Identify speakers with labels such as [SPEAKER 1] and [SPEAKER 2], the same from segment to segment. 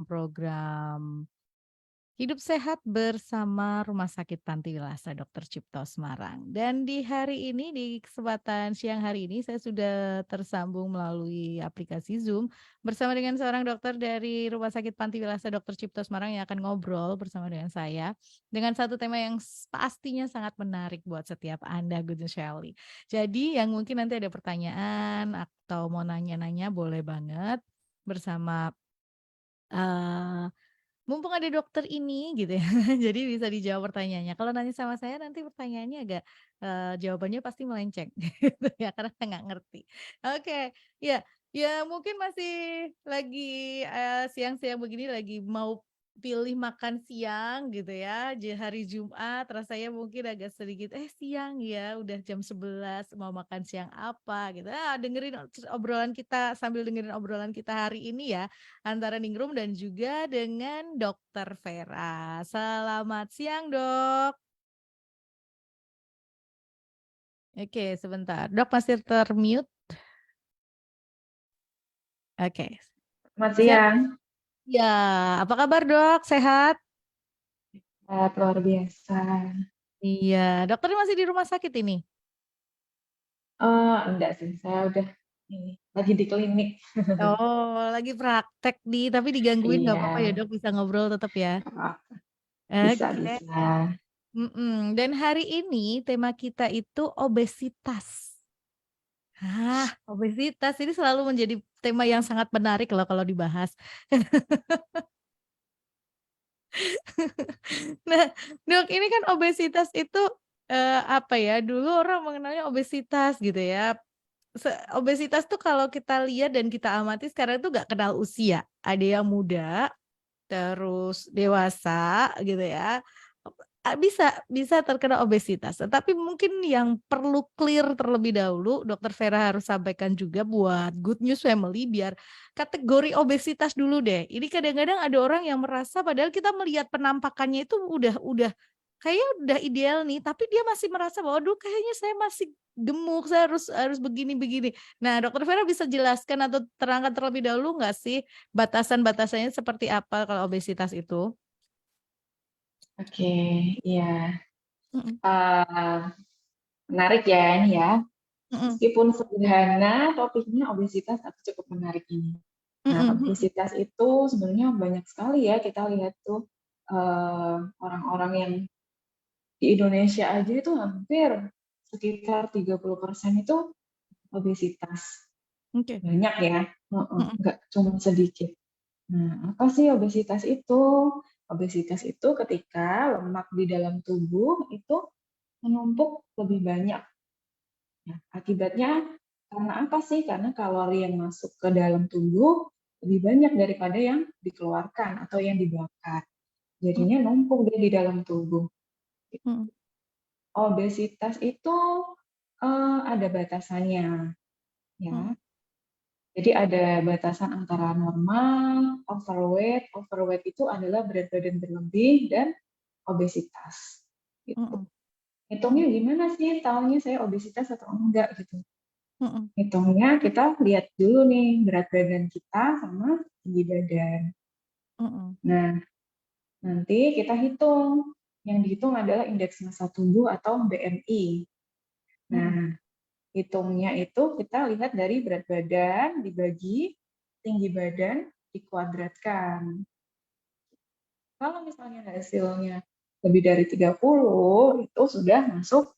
[SPEAKER 1] program Hidup Sehat bersama Rumah Sakit Pantiwilasa Dr. Cipto Semarang. Dan di hari ini, di kesempatan siang hari ini, saya sudah tersambung melalui aplikasi Zoom bersama dengan seorang dokter dari Rumah Sakit Pantiwilasa Dr. Cipto Semarang yang akan ngobrol bersama dengan saya dengan satu tema yang pastinya sangat menarik buat setiap Anda, Good News Shelley. Jadi yang mungkin nanti ada pertanyaan atau mau nanya-nanya boleh banget bersama eh mumpung ada dokter ini gitu ya, jadi bisa dijawab pertanyaannya. Kalau nanya sama saya nanti pertanyaannya agak, jawabannya pasti melenceng gitu ya, karena saya nggak ngerti. Oke, ya ya mungkin masih lagi, siang-siang begini lagi mau pilih makan siang gitu ya, hari Jumat rasanya mungkin agak sedikit, siang ya udah jam 11 mau makan siang apa gitu, dengerin obrolan kita sambil dengerin obrolan kita hari ini ya antara Ningrum dan juga dengan Dokter Vera. Selamat siang, Dok. Oke, sebentar. Dok masih termute. Oke.
[SPEAKER 2] Selamat
[SPEAKER 1] Siap.
[SPEAKER 2] siang,
[SPEAKER 1] Ya, apa kabar, Dok? Sehat?
[SPEAKER 2] luar biasa.
[SPEAKER 1] Iya, dokter masih di rumah sakit ini.
[SPEAKER 2] Enggak sih, saya udah ini lagi di klinik.
[SPEAKER 1] Oh, lagi praktek tapi digangguin nggak
[SPEAKER 2] Iya,
[SPEAKER 1] apa-apa ya, Dok? Bisa ngobrol tetap ya.
[SPEAKER 2] bisa
[SPEAKER 1] Oke.
[SPEAKER 2] bisa.
[SPEAKER 1] Dan hari ini tema kita itu obesitas. Obesitas ini selalu menjadi tema yang sangat menarik loh kalau dibahas. Nah, Dok, ini kan obesitas itu, apa ya, dulu orang mengenalnya obesitas gitu ya. Obesitas tuh kalau kita lihat dan kita amati sekarang tuh nggak kenal usia. Ada yang muda, terus dewasa gitu ya, bisa bisa terkena obesitas. Tetapi mungkin yang perlu clear terlebih dahulu, Dokter Vera harus sampaikan juga buat Good News Family biar kategori obesitas dulu deh. Ini kadang-kadang ada orang yang merasa padahal kita melihat penampakannya itu udah kayaknya udah ideal nih, tapi dia masih merasa bahwa, "Aduh kayaknya saya masih gemuk, saya harus harus begini." Nah, Dokter Vera bisa jelaskan atau terangkan terlebih dahulu nggak sih batasan-batasannya seperti apa kalau obesitas itu?
[SPEAKER 2] Oke, iya.
[SPEAKER 1] Mhm
[SPEAKER 2] Eh, Menarik ya ini ya.
[SPEAKER 1] mhm
[SPEAKER 2] Meskipun sederhana, topiknya obesitas tapi cukup menarik ini. Nah,
[SPEAKER 1] mhm mhm.
[SPEAKER 2] obesitas itu sebenarnya banyak sekali ya kita lihat tuh orang-orang yang di Indonesia aja itu hampir sekitar 30% itu obesitas.
[SPEAKER 1] Oke.
[SPEAKER 2] Banyak ya, heeh,
[SPEAKER 1] Mhm
[SPEAKER 2] nggak cuma sedikit. Nah, apa sih obesitas itu? Obesitas itu ketika lemak di dalam tubuh itu menumpuk lebih banyak. Nah, akibatnya karena apa sih? Karena kalori yang masuk ke dalam tubuh lebih banyak daripada yang dikeluarkan atau yang dibakar.
[SPEAKER 1] mhm
[SPEAKER 2] Jadinya numpuk dia di dalam tubuh.
[SPEAKER 1] mhm
[SPEAKER 2] Obesitas itu ada batasannya, ya.
[SPEAKER 1] mhm
[SPEAKER 2] Jadi ada batasan antara normal, overweight. Overweight itu adalah berat badan berlebih dan obesitas. Gitu.
[SPEAKER 1] mhm
[SPEAKER 2] Hitungnya gimana sih tahunya saya obesitas atau enggak gitu.
[SPEAKER 1] mhm
[SPEAKER 2] Hitungnya kita lihat dulu nih berat badan kita sama tinggi badan.
[SPEAKER 1] mhm
[SPEAKER 2] Nah, nanti kita hitung. Yang dihitung adalah indeks massa tubuh atau BMI.
[SPEAKER 1] mhm
[SPEAKER 2] Nah, hitungnya itu kita lihat dari berat badan dibagi tinggi badan dikuadratkan. Kalau misalnya hasilnya lebih dari 30, itu sudah masuk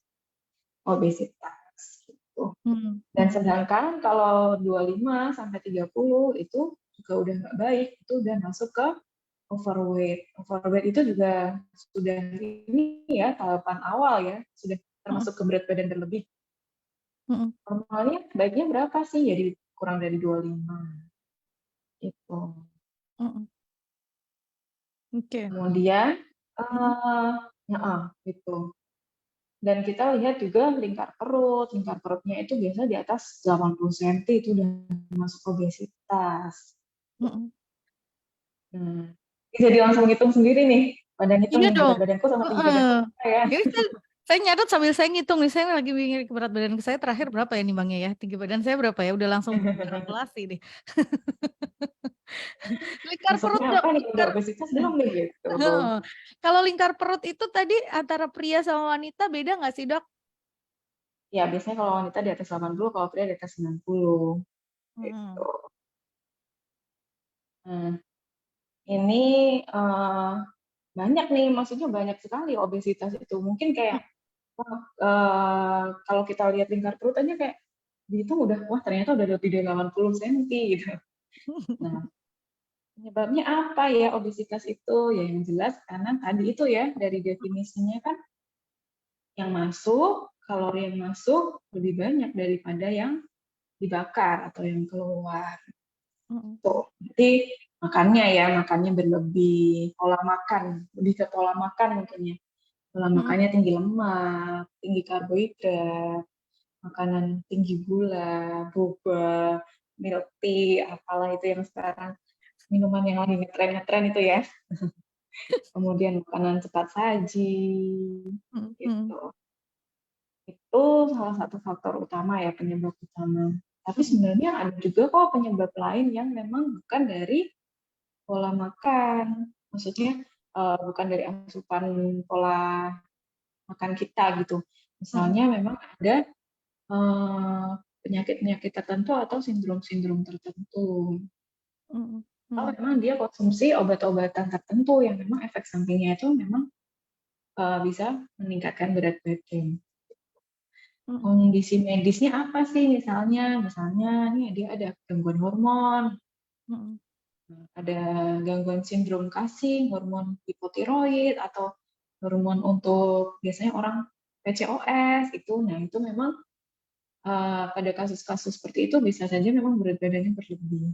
[SPEAKER 2] obesitas. Gitu.
[SPEAKER 1] mhm
[SPEAKER 2] Dan
[SPEAKER 1] mhm
[SPEAKER 2] sedangkan kalau 25 sampai 30 itu juga udah nggak baik, itu udah masuk ke overweight. Overweight itu juga sudah ini ya tahapan awal ya, sudah
[SPEAKER 1] mhm
[SPEAKER 2] termasuk ke berat badan berlebih.
[SPEAKER 1] mhm
[SPEAKER 2] Normalnya baiknya berapa sih? Jadi kurang dari 25 gitu.
[SPEAKER 1] mhm. Oke.
[SPEAKER 2] Kemudian
[SPEAKER 1] Mhm
[SPEAKER 2] gitu. Dan kita lihat juga lingkar perutnya itu biasa di atas 80 cm itu udah masuk obesitas.
[SPEAKER 1] mhm.
[SPEAKER 2] Nah, jadi langsung hitung sendiri nih, badan hitung
[SPEAKER 1] Iya
[SPEAKER 2] nih berat
[SPEAKER 1] dong,
[SPEAKER 2] badanku sama tinggi
[SPEAKER 1] heeh.
[SPEAKER 2] badanku berapa ya.
[SPEAKER 1] Ini Saya nyatet sambil saya ngitung nih, saya lagi bingung berat badan saya terakhir berapa ya nimbangnya ya, tinggi badan saya berapa ya, udah langsung kalkulasi nih. Lingkar perut,
[SPEAKER 2] Masuknya
[SPEAKER 1] Dok,
[SPEAKER 2] apa nih, udah
[SPEAKER 1] lingkar
[SPEAKER 2] obesitas belum nih gitu?
[SPEAKER 1] heeh. Kalau lingkar perut itu tadi antara pria sama wanita beda nggak sih, Dok?
[SPEAKER 2] Ya biasanya kalau wanita di atas 80, kalau pria di atas 90 gitu.
[SPEAKER 1] Mhm.
[SPEAKER 2] Nah, ini banyak nih, maksudnya banyak sekali obesitas itu. Mungkin kayak kalau kita lihat lingkar perut aja kayak dihitung udah, wah ternyata udah lebih dari 80 cm gitu. Nah, penyebabnya apa ya obesitas itu? Ya yang jelas karena tadi itu ya dari definisinya kan yang masuk, kalori yang masuk lebih banyak daripada yang dibakar atau yang keluar.
[SPEAKER 1] Mhm.
[SPEAKER 2] Tuh. Jadi makannya ya, makannya berlebih, pola makan, lebih ke pola makan mungkin ya. Pola
[SPEAKER 1] Mhm.
[SPEAKER 2] makannya tinggi lemak, tinggi karbohidrat, makanan tinggi gula, boba, milk tea, apalah itu yang sekarang minuman yang lagi ngetren-ngetren itu ya. Kemudian makanan cepat saji,
[SPEAKER 1] Mhm. Mhm.
[SPEAKER 2] gitu. Itu salah satu faktor utama ya, penyebab utama. Tapi
[SPEAKER 1] Mhm.
[SPEAKER 2] sebenarnya ada juga kok penyebab lain yang memang bukan dari pola makan. Maksudnya bukan dari asupan pola makan kita gitu.
[SPEAKER 1] Mhm.
[SPEAKER 2] Misalnya memang ada penyakit-penyakit tertentu atau sindrom-sindrom tertentu.
[SPEAKER 1] Mhm.
[SPEAKER 2] Atau
[SPEAKER 1] Mhm.
[SPEAKER 2] memang dia konsumsi obat-obatan tertentu yang memang efek sampingnya itu memang bisa meningkatkan berat badan.
[SPEAKER 1] Mhm.
[SPEAKER 2] Kondisi medisnya apa sih misalnya? Misalnya nih dia ada gangguan hormon,
[SPEAKER 1] Mhm.
[SPEAKER 2] ada gangguan sindrom kasih, hormon hipotiroid atau hormon untuk biasanya orang PCOS itu. Nah, itu memang pada kasus-kasus seperti itu bisa saja memang berat badannya berlebih.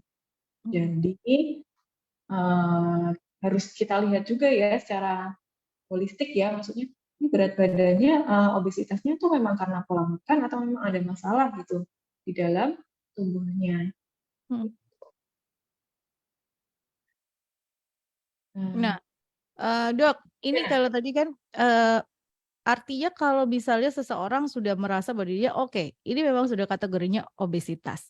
[SPEAKER 1] Mhm.
[SPEAKER 2] Jadi eh, harus kita lihat juga ya secara holistik ya, maksudnya ini berat badannya obesitasnya tuh memang karena pola makan atau memang ada masalah gitu di dalam tubuhnya.
[SPEAKER 1] Mhm.
[SPEAKER 2] Nah,
[SPEAKER 1] Nah, Dok, ini
[SPEAKER 2] ya,
[SPEAKER 1] kalau tadi kan, eee, artinya kalau misalnya seseorang sudah merasa bahwa dirinya oke, ini memang sudah kategorinya obesitas.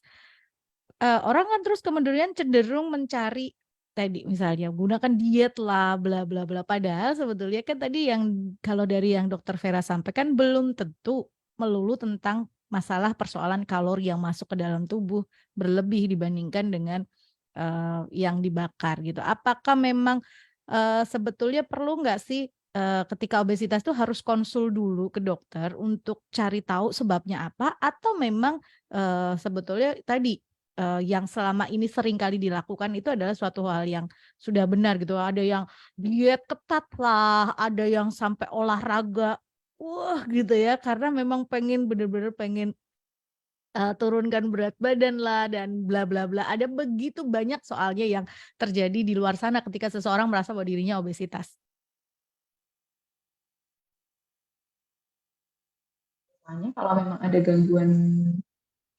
[SPEAKER 1] Orang kan terus kemudian cenderung mencari tadi misalnya gunakan diet lah, bla bla bla, padahal sebetulnya kan tadi yang kalau dari yang Dokter Vera sampaikan belum tentu melulu tentang masalah persoalan kalori yang masuk ke dalam tubuh berlebih dibandingkan dengan, yang dibakar gitu. Apakah memang, sebetulnya perlu nggak sih, ketika obesitas tuh harus konsul dulu ke dokter untuk cari tahu sebabnya apa atau memang, sebetulnya tadi yang selama ini sering kali dilakukan itu adalah suatu hal yang sudah benar gitu. Ada yang diet ketat lah, ada yang sampai olahraga, wah gitu ya, karena memang pengen bener-bener pengen, turunkan berat badan lah dan bla bla bla. Ada begitu banyak soalnya yang terjadi di luar sana ketika seseorang merasa bahwa dirinya obesitas.
[SPEAKER 2] misalnya kalau memang ada gangguan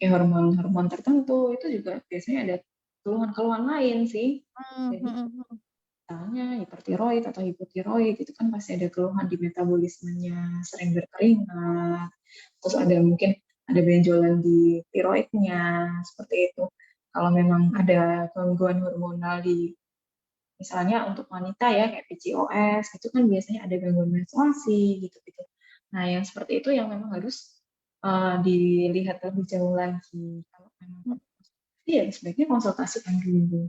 [SPEAKER 2] hormon-hormon tertentu itu juga biasanya ada keluhan-keluhan lain sih.
[SPEAKER 1] Mmm,
[SPEAKER 2] Jadi
[SPEAKER 1] mhm. Mhm.
[SPEAKER 2] misalnya hipertiroid atau hipotiroid itu kan pasti ada keluhan di metabolismenya, sering berkeringat, terus ada mungkin ada benjolan di tiroidnya, seperti itu. Kalau memang ada gangguan hormonal di misalnya untuk wanita ya kayak PCOS itu kan biasanya ada gangguan menstruasi gitu-gitu. Nah, yang seperti itu yang memang harus dilihat lebih jauh lagi. Kalau memang
[SPEAKER 1] Mhm.
[SPEAKER 2] iya sebaiknya konsultasikan dulu.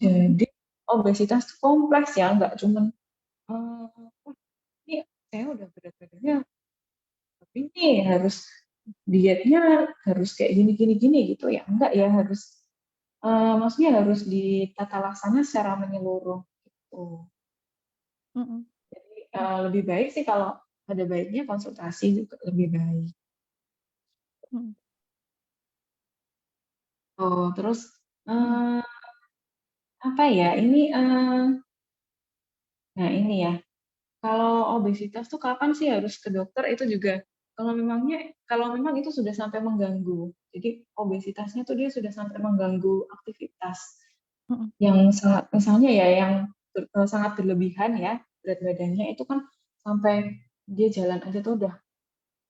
[SPEAKER 1] Mhm.
[SPEAKER 2] Jadi obesitas itu kompleks ya, nggak cuman oh, ini saya udah berat badannya, tapi ini harus dietnya harus kayak gini gini gini gitu ya, enggak ya harus maksudnya harus ditata laksana secara menyeluruh gitu.
[SPEAKER 1] Mhm.
[SPEAKER 2] Jadi lebih baik sih kalau ada baiknya konsultasi juga lebih baik.
[SPEAKER 1] Mhm.
[SPEAKER 2] Oh, terus
[SPEAKER 1] Mhm.
[SPEAKER 2] eh, apa ya ini nah ini ya kalau obesitas tuh kapan sih harus ke dokter itu juga kalau memang itu sudah sampai mengganggu. Jadi obesitasnya tuh dia sudah sampai mengganggu aktivitas
[SPEAKER 1] Mhm.
[SPEAKER 2] yang sangat misalnya ya yang sangat berlebihan ya berat badannya itu kan sampai dia jalan aja tuh udah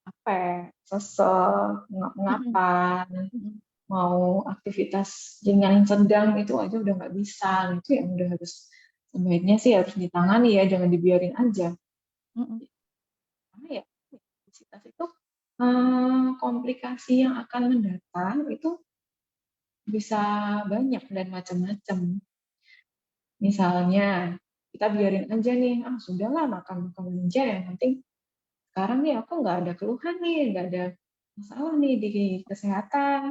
[SPEAKER 2] capek, sesek,
[SPEAKER 1] Mhm,
[SPEAKER 2] ngap-ngapan,
[SPEAKER 1] mhm,
[SPEAKER 2] mau aktivitas ringan sedang itu aja udah nggak bisa. Itu yang udah harus sebaiknya sih harus ditangani ya, jangan dibiarin aja.
[SPEAKER 1] mhm,
[SPEAKER 2] Karena ya obesitas itu komplikasi yang akan mendatang itu bisa banyak dan macam-macam. Misalnya kita biarin aja nih, ah sudahlah makan makan aja yang penting sekarang nih aku nggak ada keluhan nih, nggak ada masalah nih di kesehatan,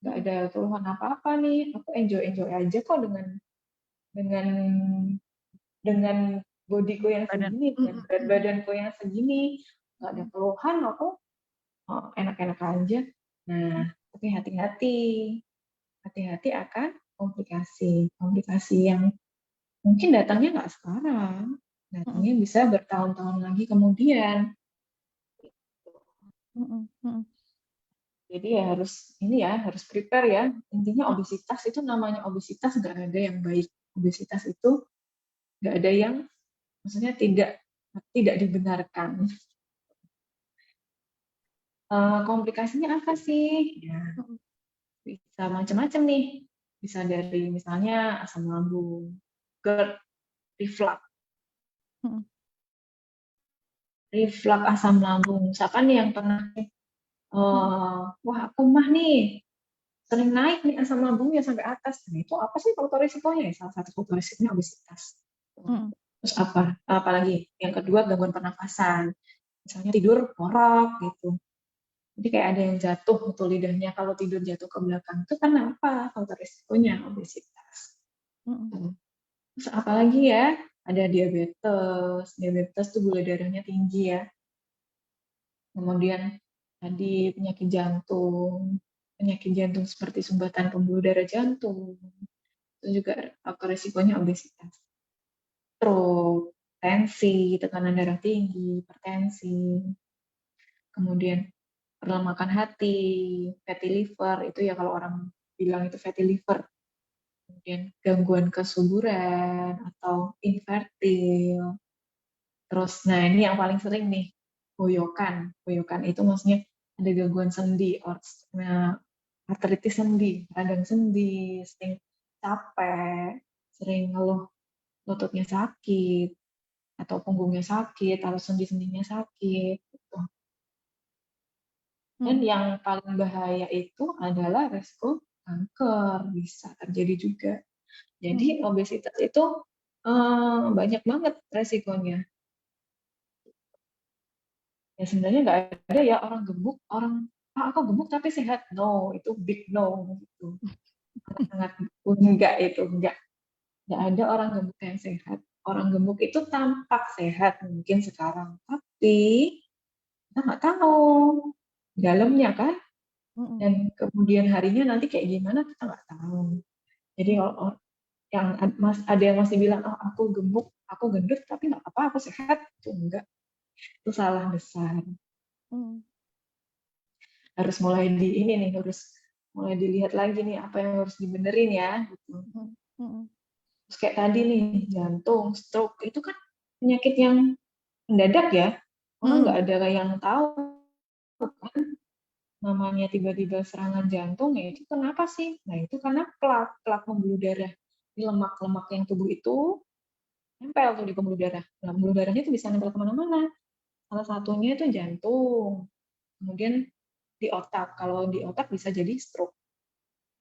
[SPEAKER 2] nggak
[SPEAKER 1] mhm.
[SPEAKER 2] ada keluhan apa-apa nih, aku enjoy enjoy aja kok dengan dengan bodiku yang
[SPEAKER 1] Badan
[SPEAKER 2] segini, dengan
[SPEAKER 1] mhm,
[SPEAKER 2] berat
[SPEAKER 1] mhm,
[SPEAKER 2] badanku yang segini, nggak ada
[SPEAKER 1] mhm,
[SPEAKER 2] keluhan, aku enak-enak aja. Nah, tapi hati-hati, hati-hati akan komplikasi, komplikasi yang mungkin datangnya nggak sekarang,
[SPEAKER 1] mhm,
[SPEAKER 2] datangnya bisa bertahun-tahun lagi kemudian.
[SPEAKER 1] mhm, mhm,
[SPEAKER 2] Jadi ya harus ini ya, harus prepare ya. Intinya
[SPEAKER 1] mhm,
[SPEAKER 2] obesitas itu namanya obesitas nggak ada yang baik. Obesitas itu nggak ada yang maksudnya tidak tidak dibenarkan. Komplikasinya apa sih? Ya,
[SPEAKER 1] mhm,
[SPEAKER 2] bisa macam-macam nih. Bisa dari misalnya asam lambung, GERD, reflux,
[SPEAKER 1] mhm,
[SPEAKER 2] reflux asam lambung. Misalkan yang pernah
[SPEAKER 1] mhm,
[SPEAKER 2] wah aku mah nih sering naik nih asam lambungnya sampai atas. Nah, itu apa sih faktor risikonya? Ya, salah satu faktor risikonya obesitas.
[SPEAKER 1] mhm,
[SPEAKER 2] Terus apa? Apalagi? Yang kedua gangguan pernafasan. Misalnya tidur ngorok gitu. Jadi kayak ada yang jatuh tuh lidahnya kalau tidur jatuh ke belakang. Itu karena apa? Faktor risikonya obesitas.
[SPEAKER 1] mhm,
[SPEAKER 2] Terus apalagi ya? Ada diabetes. Diabetes tuh gula darahnya tinggi ya. Kemudian tadi penyakit jantung seperti sumbatan pembuluh darah jantung, itu juga faktor risikonya obesitas. Stroke, tensi, tekanan darah tinggi, hipertensi, kemudian perlemakan hati, fatty liver, itu ya kalau orang bilang itu fatty liver, kemudian gangguan kesuburan atau infertil. Terus, nah ini yang paling sering nih, goyokan. Goyokan itu maksudnya ada gangguan sendi, nah, artritis sendi, radang sendi, sering capek, sering ngeluh lututnya sakit, atau punggungnya sakit, atau sendi-sendinya sakit. Gitu. Dan
[SPEAKER 1] mhm,
[SPEAKER 2] yang paling bahaya itu adalah resiko kanker, bisa terjadi juga. Jadi
[SPEAKER 1] mhm,
[SPEAKER 2] obesitas itu banyak banget resikonya. Ya sebenarnya nggak ada ya orang gemuk, orang aku gemuk tapi sehat. No, itu big no gitu. Sangat enggak itu, enggak ada orang gemuk yang sehat. Orang gemuk itu tampak sehat mungkin sekarang, tapi kita nggak tahu dalamnya kan.
[SPEAKER 1] mhm,
[SPEAKER 2] Dan kemudian harinya nanti kayak gimana kita nggak tahu. Jadi
[SPEAKER 1] mhm,
[SPEAKER 2] kalau yang ada yang masih bilang, oh aku gemuk, aku gendut, tapi nggak apa-apa, aku sehat, itu enggak, itu salah besar.
[SPEAKER 1] mhm,
[SPEAKER 2] Harus mulai di ini nih, harus mulai dilihat lagi nih apa yang harus dibenerin ya. Gitu.
[SPEAKER 1] mhm, mhm,
[SPEAKER 2] Terus kayak tadi nih, jantung, stroke, itu kan penyakit yang mendadak ya, orang nggak
[SPEAKER 1] mhm,
[SPEAKER 2] ada yang tahu kan namanya tiba-tiba serangan jantung ya itu kenapa sih? Nah itu karena plak pembuluh darah di lemak-lemak yang tubuh itu nempel tuh di pembuluh darah. Nah, pembuluh darahnya itu bisa nempel kemana-mana. Salah satunya itu jantung, kemudian di otak. Kalau di otak bisa jadi stroke.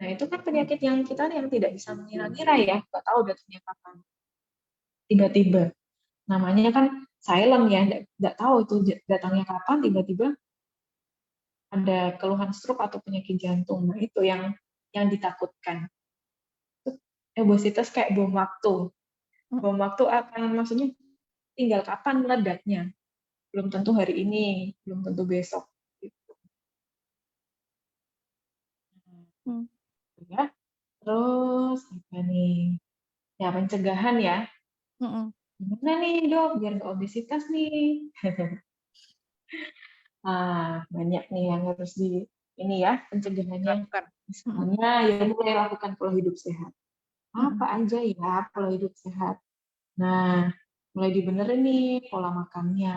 [SPEAKER 2] Nah itu kan penyakit yang kita yang tidak bisa mengira-ngira ya, nggak tahu datangnya kapan. Tiba-tiba, namanya kan silent ya, nggak tahu itu datangnya kapan. Tiba-tiba ada keluhan stroke atau penyakit jantung. Nah itu yang ditakutkan. Obesitas kayak bom waktu.
[SPEAKER 1] mhm,
[SPEAKER 2] Bom waktu akan maksudnya tinggal kapan meledaknya. Belum tentu hari ini, belum tentu besok. Gitu.
[SPEAKER 1] mhm,
[SPEAKER 2] Ya. Terus apa nih? Ya pencegahan ya.
[SPEAKER 1] mhm,
[SPEAKER 2] Gimana nih dok biar nggak obesitas nih? Banyak nih yang harus di ini ya pencegahannya.
[SPEAKER 1] dilakukan. Mhm,
[SPEAKER 2] Misalnya ya mulai lakukan pola hidup sehat. Apa
[SPEAKER 1] mhm,
[SPEAKER 2] aja ya pola hidup sehat? Nah, mulai dibenerin nih pola makannya.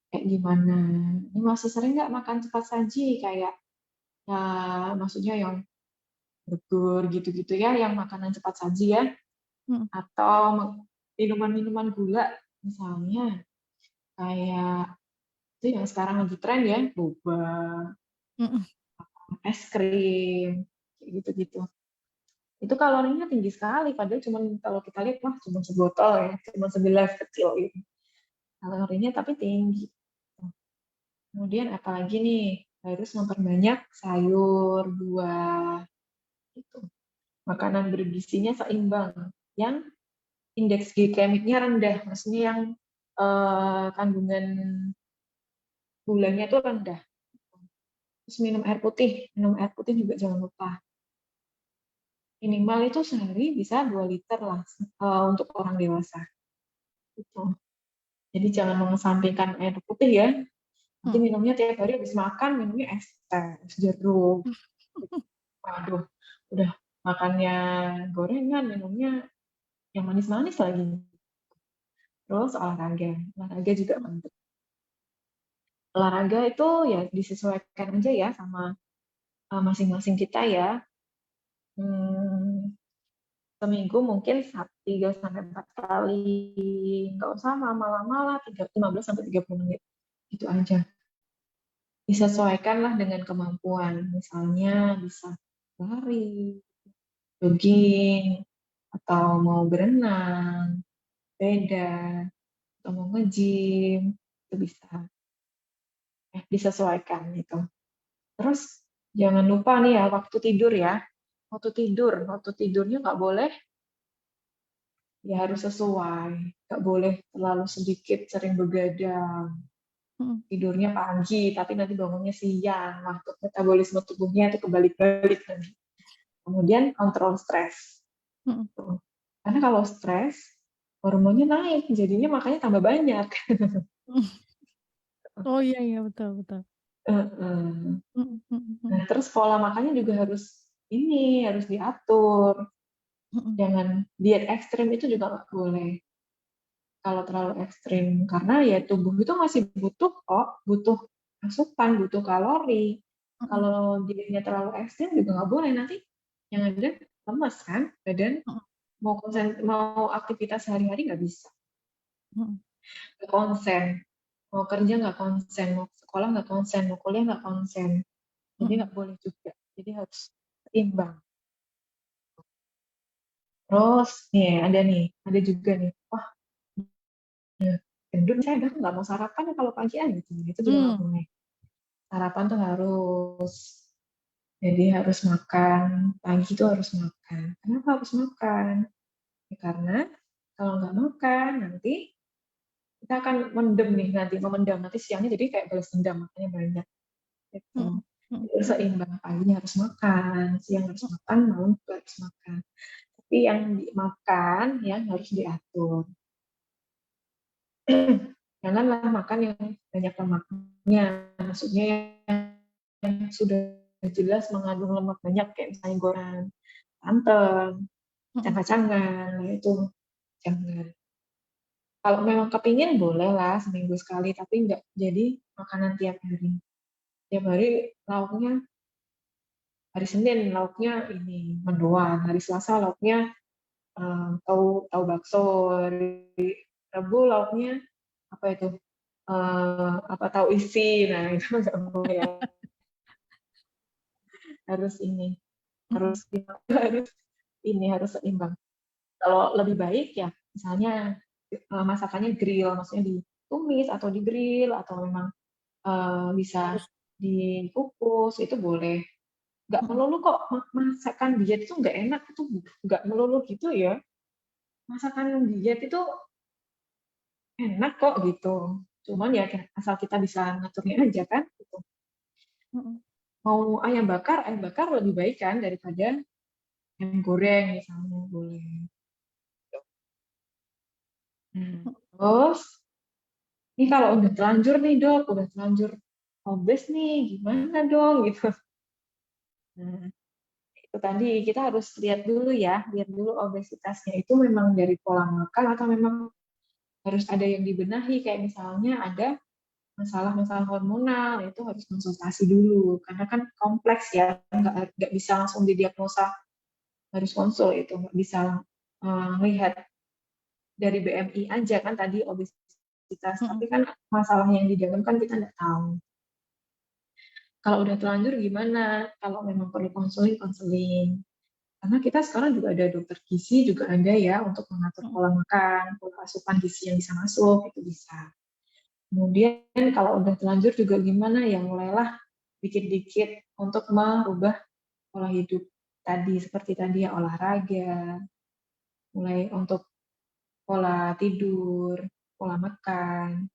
[SPEAKER 2] kayak gimana. Ini masih sering nggak makan cepat saji kayak ya maksudnya yang burger gitu-gitu ya, yang makanan cepat saji ya,
[SPEAKER 1] Mhm
[SPEAKER 2] atau minuman-minuman gula misalnya kayak itu yang sekarang lagi tren ya, boba,
[SPEAKER 1] mhm
[SPEAKER 2] es krim, kayak gitu-gitu. Itu kalorinya tinggi sekali, padahal cuma kalau kita lihat wah cuma sebotol ya, cuma segelas kecil gitu. Kalorinya tapi tinggi. Kemudian apalagi nih, harus memperbanyak sayur, buah, gitu. Makanan bergizinya seimbang, yang indeks glikemiknya rendah, maksudnya yang kandungan gulanya itu rendah. Terus minum air putih juga jangan lupa. Minimal itu sehari bisa 2 liter lah untuk orang dewasa. Gitu. Jadi jangan mengesampingkan air putih ya. Nanti
[SPEAKER 1] mhm.
[SPEAKER 2] minumnya tiap hari habis makan minumnya es teh, es jeruk. Waduh, udah makannya gorengan, minumnya yang manis-manis lagi. Terus olahraga juga penting. Olahraga itu ya disesuaikan aja ya sama masing-masing kita ya. Hmm, seminggu mungkin 3 sampai 4 kali. Nggak usah lama-lama lah, 15 sampai 30 menit. Itu aja. Disesuaikanlah dengan kemampuan. Misalnya bisa lari, jogging, atau mau berenang, sepeda, atau mau nge-gym, itu bisa. Disesuaikan gitu. Terus jangan lupa nih ya waktu tidur ya. Waktu tidurnya nggak boleh ya harus sesuai. Nggak boleh terlalu sedikit, sering begadang.
[SPEAKER 1] Mhm
[SPEAKER 2] Tidurnya pagi, tapi nanti bangunnya siang. Waktu metabolisme tubuhnya itu kebalik-balik nanti. Kemudian kontrol stres.
[SPEAKER 1] mhm
[SPEAKER 2] Karena kalau stres, hormonnya naik, jadinya makanya tambah banyak.
[SPEAKER 1] mhm. Oh, iya iya, betul betul. Mhm mhm
[SPEAKER 2] Nah,
[SPEAKER 1] mhm.
[SPEAKER 2] terus pola makannya juga harus diatur.
[SPEAKER 1] Mhm
[SPEAKER 2] Jangan diet ekstrim itu juga nggak boleh. Kalau terlalu ekstrim, karena ya tubuh itu masih butuh kok, butuh asupan, butuh kalori.
[SPEAKER 1] mhm
[SPEAKER 2] Kalau dietnya terlalu ekstrim juga nggak boleh, nanti yang ada lemas kan, badan
[SPEAKER 1] mhm
[SPEAKER 2] mau aktivitas sehari-hari nggak bisa,
[SPEAKER 1] mhm
[SPEAKER 2] nggak konsen, mau kerja nggak konsen, mau sekolah nggak konsen, mau kuliah nggak konsen, jadi
[SPEAKER 1] mhm
[SPEAKER 2] nggak boleh juga, jadi harus seimbang. Terus nih ada juga nih, wah ya, gendut saya udah nggak mau sarapan ya kalau pagian gitu, itu juga nggak
[SPEAKER 1] mmm,
[SPEAKER 2] boleh. Sarapan tuh harus, jadi harus makan, pagi itu harus makan. Kenapa harus makan? Ya, karena kalau nggak makan nanti kita akan mendem nih, nanti memendam, nanti siangnya jadi kayak balas dendam, makanya banyak. Gitu.
[SPEAKER 1] mhm mhm
[SPEAKER 2] Jadi seimbang, paginya harus makan, siang harus makan, malam juga harus makan. Tapi yang dimakan yang harus diatur. Janganlah makan yang banyak lemaknya, maksudnya yang sudah jelas mengandung lemak banyak kayak misalnya gorengan, santan,
[SPEAKER 1] mhm
[SPEAKER 2] kacang-kacangan, nah itu jangan. Kalau memang kepingin boleh lah seminggu sekali, tapi nggak jadi makanan tiap hari. Tiap hari lauknya, hari Senin lauknya ini mendoan, hari Selasa lauknya tahu tahu bakso, hari Rabu lauknya apa itu apa tahu isi, nah itu nggak boleh ya. Harus ini,
[SPEAKER 1] mhm
[SPEAKER 2] harus harus seimbang. Kalau lebih baik ya misalnya masakannya grill, maksudnya ditumis atau di grill atau memang bisa
[SPEAKER 1] harus
[SPEAKER 2] dikukus itu boleh. Nggak
[SPEAKER 1] mhm
[SPEAKER 2] melulu kok masakan diet itu nggak enak, itu nggak melulu gitu ya. Masakan diet itu enak kok gitu. Cuman ya asal kita bisa ngaturnya aja kan. Gitu.
[SPEAKER 1] mhm
[SPEAKER 2] Mau ayam bakar lebih baik kan daripada ayam goreng misalnya boleh.
[SPEAKER 1] mhm
[SPEAKER 2] Terus ini kalau udah terlanjur nih dok, udah terlanjur obes nih, gimana dong gitu. Nah, itu tadi kita harus lihat dulu obesitasnya itu memang dari pola makan atau memang harus ada yang dibenahi, kayak misalnya ada masalah-masalah hormonal itu harus konsultasi dulu karena kan kompleks ya, nggak bisa langsung didiagnosa, harus konsul itu nggak bisa melihat dari BMI aja kan tadi obesitas,
[SPEAKER 1] Mm-mm.
[SPEAKER 2] tapi kan masalah yang didiagnosa kan kita nggak tahu. Kalau udah terlanjur gimana? Kalau memang perlu konseling, konseling. Karena kita sekarang juga ada dokter gizi juga ada ya untuk mengatur
[SPEAKER 1] Mm-mm.
[SPEAKER 2] pola makan, pola asupan gizi yang bisa masuk itu bisa. Kemudian kalau udah terlanjur juga gimana ya mulailah dikit-dikit untuk merubah pola hidup tadi seperti tadi ya olahraga, mulai untuk pola tidur, pola makan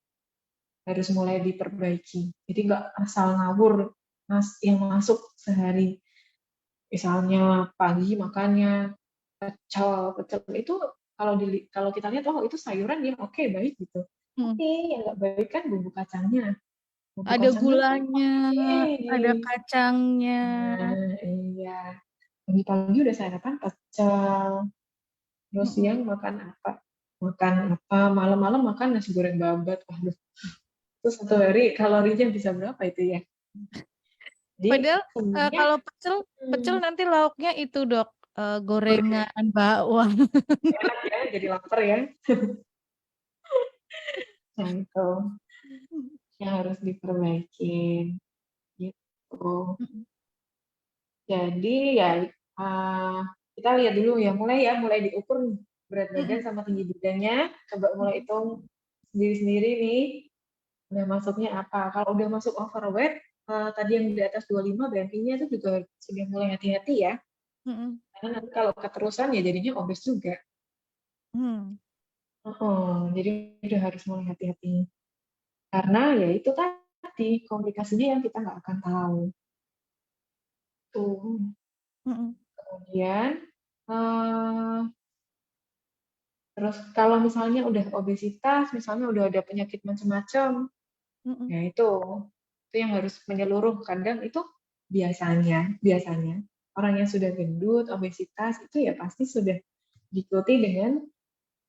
[SPEAKER 2] harus mulai diperbaiki. Jadi nggak asal ngawur yang masuk sehari. Misalnya pagi makannya pecel, pecel itu kalau kita lihat oh itu sayuran ya oke baik gitu.
[SPEAKER 1] Mm.
[SPEAKER 2] Oke, yang nggak baik kan bumbu kacangnya. Bumbu
[SPEAKER 1] Ada
[SPEAKER 2] kacangnya kan
[SPEAKER 1] gulanya, ada
[SPEAKER 2] oke.
[SPEAKER 1] kacangnya.
[SPEAKER 2] Nah, iya. Pagi-pagi udah sarapan pecel. Terus
[SPEAKER 1] Mm-mm.
[SPEAKER 2] siang makan apa? Makan apa? Malam-malam makan nasi goreng babat. Waduh, itu satu hari kalorinya bisa berapa itu ya? Jadi
[SPEAKER 1] Padahal
[SPEAKER 2] sebenarnya
[SPEAKER 1] kalau pecel, pecel
[SPEAKER 2] hmm,
[SPEAKER 1] nanti lauknya itu dok,
[SPEAKER 2] gorengan
[SPEAKER 1] gorengan bakwan.
[SPEAKER 2] enak ya, jadi lapar ya. Nah itu yang harus diperbaikin gitu.
[SPEAKER 1] Mm-mm.
[SPEAKER 2] Jadi ya uh, kita lihat dulu mulai diukur nih, berat badan
[SPEAKER 1] Mm-mm.
[SPEAKER 2] sama tinggi badannya. Coba mulai hitung sendiri-sendiri nih udah masuknya apa. Kalau udah masuk overweight, tadi yang di atas 25 BMI-nya itu juga sudah mulai hati-hati ya.
[SPEAKER 1] Mm-mm.
[SPEAKER 2] Karena nanti kalau keterusan ya jadinya obes juga.
[SPEAKER 1] Mm.
[SPEAKER 2] Jadi udah harus mulai hati-hati. Karena ya itu tadi komplikasinya yang kita nggak akan tahu. Tuh.
[SPEAKER 1] Mm-mm.
[SPEAKER 2] Kemudian eh, terus kalau misalnya udah obesitas, misalnya udah ada penyakit macam-macam,
[SPEAKER 1] Mm-mm.
[SPEAKER 2] ya itu yang harus menyeluruh. Kadang itu biasanya orang yang sudah gendut, obesitas itu ya pasti sudah diikuti dengan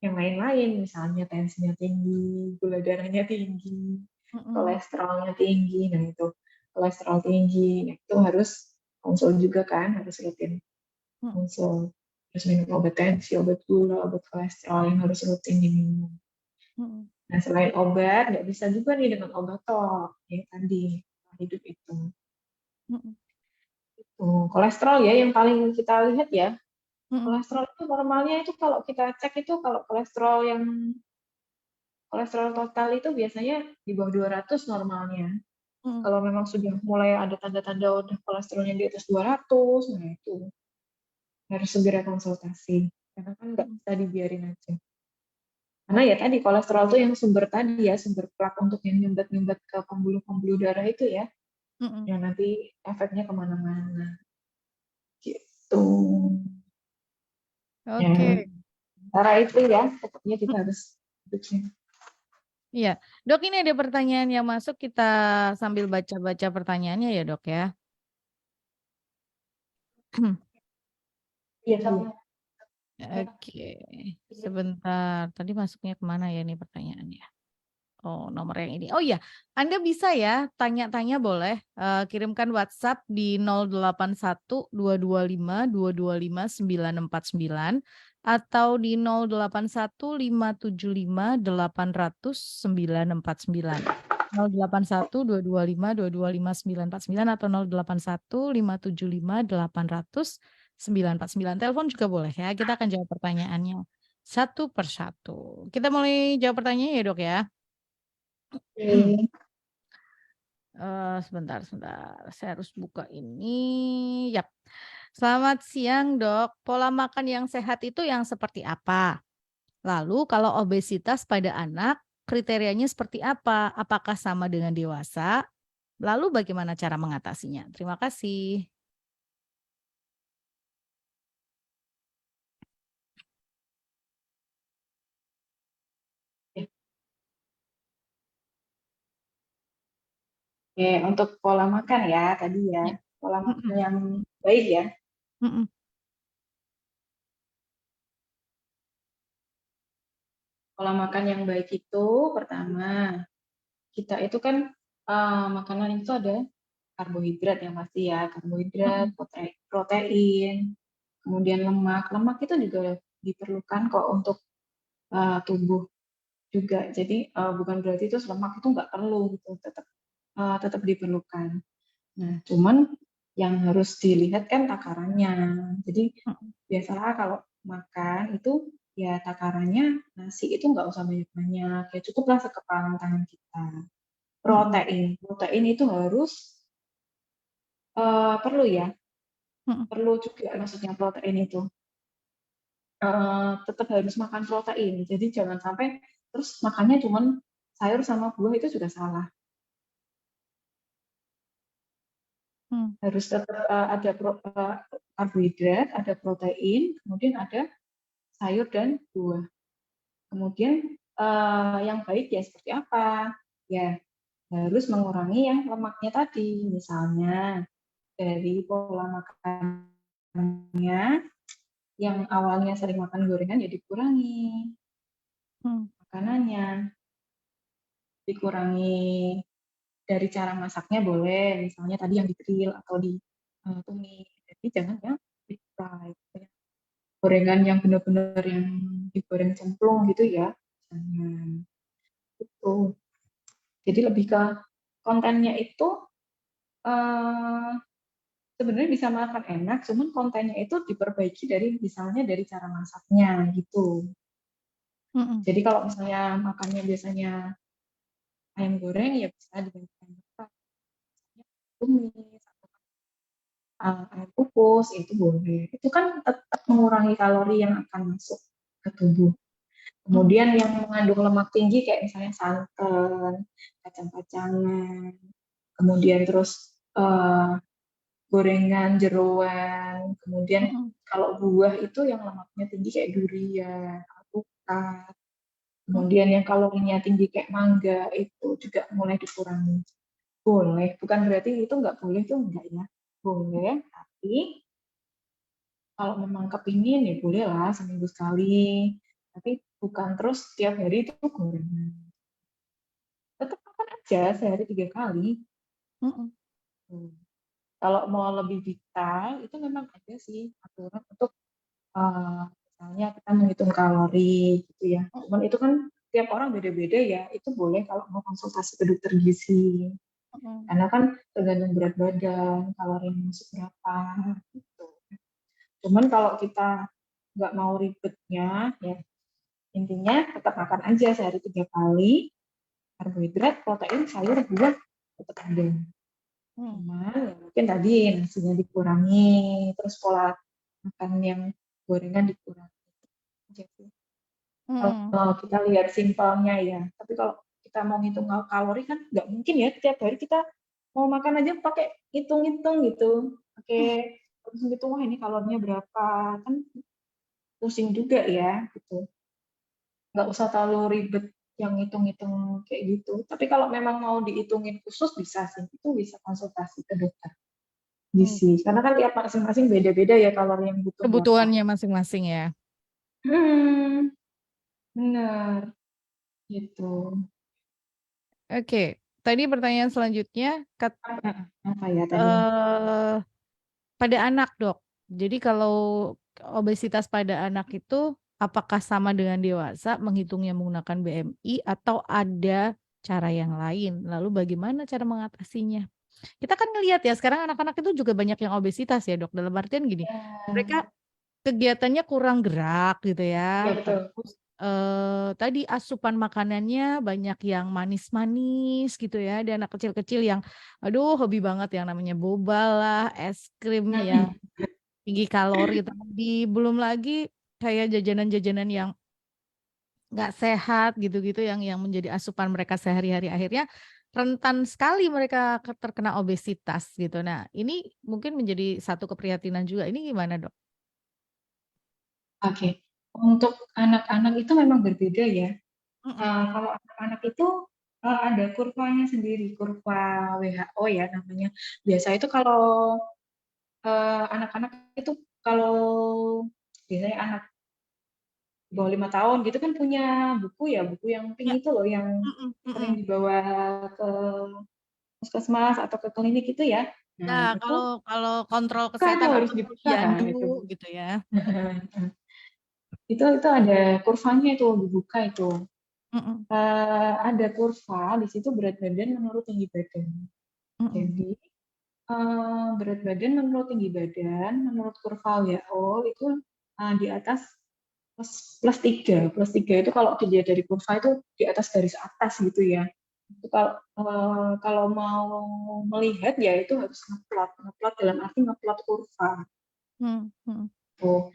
[SPEAKER 2] yang lain-lain, misalnya tensinya tinggi, gula darahnya tinggi,
[SPEAKER 1] Mm-mm.
[SPEAKER 2] kolesterolnya tinggi. Nah itu kolesterol tinggi, nah, itu harus konsul juga kan, harus rutin
[SPEAKER 1] Mm-mm.
[SPEAKER 2] konsul. Terus minum obat tensi, obat gula, obat kolesterol yang harus rutin diminum.
[SPEAKER 1] Mm-mm.
[SPEAKER 2] Nah, selain obat, nggak bisa juga nih dengan obat tok, ya tadi, hidup itu.
[SPEAKER 1] Mm-mm.
[SPEAKER 2] Kolesterol ya, yang paling kita lihat ya,
[SPEAKER 1] Mm-mm.
[SPEAKER 2] kolesterol itu normalnya itu kalau kita cek itu kalau kolesterol total itu biasanya di bawah 200 normalnya.
[SPEAKER 1] Mm-mm.
[SPEAKER 2] Kalau memang sudah mulai ada tanda-tanda udah kolesterolnya di atas 200, nah itu harus segera konsultasi. Karena kan nggak
[SPEAKER 1] Mm-mm.
[SPEAKER 2] bisa dibiarin aja. Karena ya tadi kolesterol itu yang sumber tadi ya, sumber plak untuk yang nyumbat-nyumbat ke pembuluh-pembuluh darah itu ya,
[SPEAKER 1] Mm-mm.
[SPEAKER 2] yang nanti efeknya kemana-mana gitu. Ya,
[SPEAKER 1] Oke.
[SPEAKER 2] cara itu ya, pokoknya kita
[SPEAKER 1] Mm-mm.
[SPEAKER 2] harus bikin.
[SPEAKER 1] Iya, dok ini ada pertanyaan yang masuk kita sambil baca-baca pertanyaannya ya dok ya.
[SPEAKER 2] Iya, iya.
[SPEAKER 1] Oke, sebentar. Tadi masuknya kemana ya nih pertanyaannya? Oh, nomor yang ini. Oh iya, Anda bisa ya tanya-tanya boleh. Kirimkan WhatsApp di 081 225 225 949 atau di 081 575 800 949. 081 225 225 949 atau 081 575 800 949. Telepon juga boleh ya. Kita akan jawab pertanyaannya satu persatu. Kita mulai jawab pertanyaannya ya dok ya.
[SPEAKER 2] Oke.
[SPEAKER 1] Sebentar, sebentar. Saya harus buka ini. Yap. Selamat siang, Dok. Pola makan yang sehat itu yang seperti apa? Lalu kalau obesitas pada anak, kriterianya seperti apa? Apakah sama dengan dewasa? Lalu bagaimana cara mengatasinya? Terima kasih.
[SPEAKER 2] Oke, untuk pola makan ya tadi ya,
[SPEAKER 1] Ya.
[SPEAKER 2] pola makan
[SPEAKER 1] Mm-mm.
[SPEAKER 2] yang baik ya.
[SPEAKER 1] Mm-mm.
[SPEAKER 2] Pola makan yang baik itu pertama kita itu kan makanan itu ada karbohidrat yang pasti ya, karbohidrat,
[SPEAKER 1] Mm-mm.
[SPEAKER 2] protein, kemudian lemak. Lemak itu juga diperlukan kok untuk tubuh juga. Jadi bukan berarti itu lemak itu nggak perlu gitu, tetap diperlukan. Nah, cuman yang harus dilihat kan takarannya. Jadi
[SPEAKER 1] Mm-mm.
[SPEAKER 2] biasalah kalau makan itu ya takarannya nasi itu nggak usah banyak-banyak, ya cukuplah sekepalan tangan kita.
[SPEAKER 1] Mm-mm.
[SPEAKER 2] Protein itu harus perlu ya,
[SPEAKER 1] Mm-mm.
[SPEAKER 2] perlu juga maksudnya protein itu. Tetap harus makan protein. Jadi jangan sampai terus makannya cuman sayur sama buah itu juga salah.
[SPEAKER 1] Mm.
[SPEAKER 2] Harus tetap ada karbohidrat, ada protein, kemudian ada sayur dan buah. Kemudian yang baik ya seperti apa? Ya harus mengurangi yang lemaknya tadi. Misalnya dari pola makannya yang awalnya sering makan gorengan ya dikurangi
[SPEAKER 1] Mm.
[SPEAKER 2] makanannya, dikurangi dari cara masaknya boleh, misalnya tadi yang di-grill atau ditumis. Jadi jangan yang deep fry. Gorengan yang benar-benar yang digoreng cemplung gitu ya. Jangan. Itu. Jadi lebih ke kontennya itu eh, sebenarnya bisa makan enak, cuman kontennya itu diperbaiki dari misalnya dari cara masaknya gitu.
[SPEAKER 1] Mm-mm.
[SPEAKER 2] Jadi kalau misalnya makannya biasanya ayam goreng ya bisa diganti ayam bakar, tumis, atau ayam kukus itu boleh. Itu kan tetap mengurangi kalori yang akan masuk ke tubuh.
[SPEAKER 1] Mm-mm.
[SPEAKER 2] Kemudian yang mengandung lemak tinggi kayak misalnya santan, kacang-kacangan, kemudian terus gorengan, jeroan, kemudian
[SPEAKER 1] Mm-mm.
[SPEAKER 2] kalau buah itu yang lemaknya tinggi kayak durian, alpukat,
[SPEAKER 1] Mm-mm.
[SPEAKER 2] kemudian yang kalorinya tinggi kayak mangga itu juga mulai dikurangi. Boleh, bukan berarti itu nggak boleh tuh enggak ya. Boleh, tapi kalau memang kepingin ya boleh lah seminggu sekali. Tapi bukan terus tiap hari itu gorengan. Tetap makan aja sehari 3 kali.
[SPEAKER 1] Mm-mm.
[SPEAKER 2] Hmm. Kalau mau lebih detail itu memang ada sih aturan untuk misalnya kita menghitung kalori gitu ya. Cuman itu kan tiap orang beda-beda ya. Itu boleh kalau mau konsultasi ke dokter gizi.
[SPEAKER 1] Mm-mm.
[SPEAKER 2] Karena kan tergantung berat badan, kalori yang masuk berapa gitu. Cuman kalau kita nggak mau ribetnya, ya intinya tetap makan aja sehari 3 kali, karbohidrat, protein, sayur, buah tetap ada.
[SPEAKER 1] Mm.
[SPEAKER 2] Cuman ya mungkin tadi nasinya dikurangi, terus pola makan yang gorengan dikurangi. Aja sih.
[SPEAKER 1] Mm.
[SPEAKER 2] Kalau kita lihat simpelnya ya, tapi kalau kita mau ngitung kalori kan nggak mungkin ya tiap hari kita mau makan aja pakai hitung-hitung gitu, pakai terus gitu wah ini kalorinya berapa kan pusing juga ya gitu. Nggak usah terlalu ribet yang hitung-hitung kayak gitu. Tapi kalau memang mau dihitungin khusus bisa sih, itu bisa konsultasi ke dokter
[SPEAKER 1] Mm.
[SPEAKER 2] gizi. Karena kan tiap masing-masing beda-beda ya kalori yang butuh berapa.
[SPEAKER 1] Kebutuhannya masing-masing ya.
[SPEAKER 2] Hmm, benar gitu.
[SPEAKER 1] Oke, tadi pertanyaan selanjutnya,
[SPEAKER 2] Apa ya tadi?
[SPEAKER 1] eh, pada anak, Dok. Jadi kalau obesitas pada anak itu apakah sama dengan dewasa menghitungnya menggunakan BMI atau ada cara yang lain? Lalu bagaimana cara mengatasinya? Kita kan ngelihat ya sekarang anak-anak itu juga banyak yang obesitas ya, Dok. Dalam artian gini, mereka kegiatannya kurang gerak gitu ya.
[SPEAKER 2] Ya betul.
[SPEAKER 1] Terus tadi asupan makanannya banyak yang manis-manis gitu ya. Dan anak kecil-kecil yang aduh hobi banget yang namanya boba lah, es krim yang tinggi kalori tadi. Belum lagi kayak jajanan-jajanan yang nggak sehat gitu-gitu yang menjadi asupan mereka sehari-hari, akhirnya rentan sekali mereka terkena obesitas gitu. Nah, ini mungkin menjadi satu keprihatinan juga. Ini gimana, Dok?
[SPEAKER 2] Oke, untuk anak-anak itu memang berbeda ya.
[SPEAKER 1] Mm-mm.
[SPEAKER 2] Kalau anak-anak itu ada kurvanya sendiri, kurva WHO ya namanya. Biasa itu kalau anak-anak itu kalau biasanya anak di bawah 5 tahun gitu kan punya buku ya, buku yang pink
[SPEAKER 1] Ya,
[SPEAKER 2] itu loh yang
[SPEAKER 1] mhm
[SPEAKER 2] sering
[SPEAKER 1] mhm.
[SPEAKER 2] dibawa ke puskesmas atau ke klinik itu ya.
[SPEAKER 1] Nah,
[SPEAKER 2] Nah, itu
[SPEAKER 1] kalau kontrol
[SPEAKER 2] buka tuh
[SPEAKER 1] kesehatan
[SPEAKER 2] harus
[SPEAKER 1] atau
[SPEAKER 2] dibuka
[SPEAKER 1] posyandu
[SPEAKER 2] itu.
[SPEAKER 1] gitu ya.
[SPEAKER 2] Itu ada kurvanya itu dibuka itu.
[SPEAKER 1] Mhm
[SPEAKER 2] Ada kurva di situ berat badan menurut tinggi badan.
[SPEAKER 1] mhm
[SPEAKER 2] Jadi berat badan menurut tinggi badan, menurut kurva WHO itu di atas plus 3. Plus 3 itu kalau dilihat dari kurva itu di atas garis atas gitu ya. Itu kalau mau melihat ya itu harus ngeplot. Ngeplot dalam arti ngeplot kurva.
[SPEAKER 1] mhm mhm.
[SPEAKER 2] Tuh.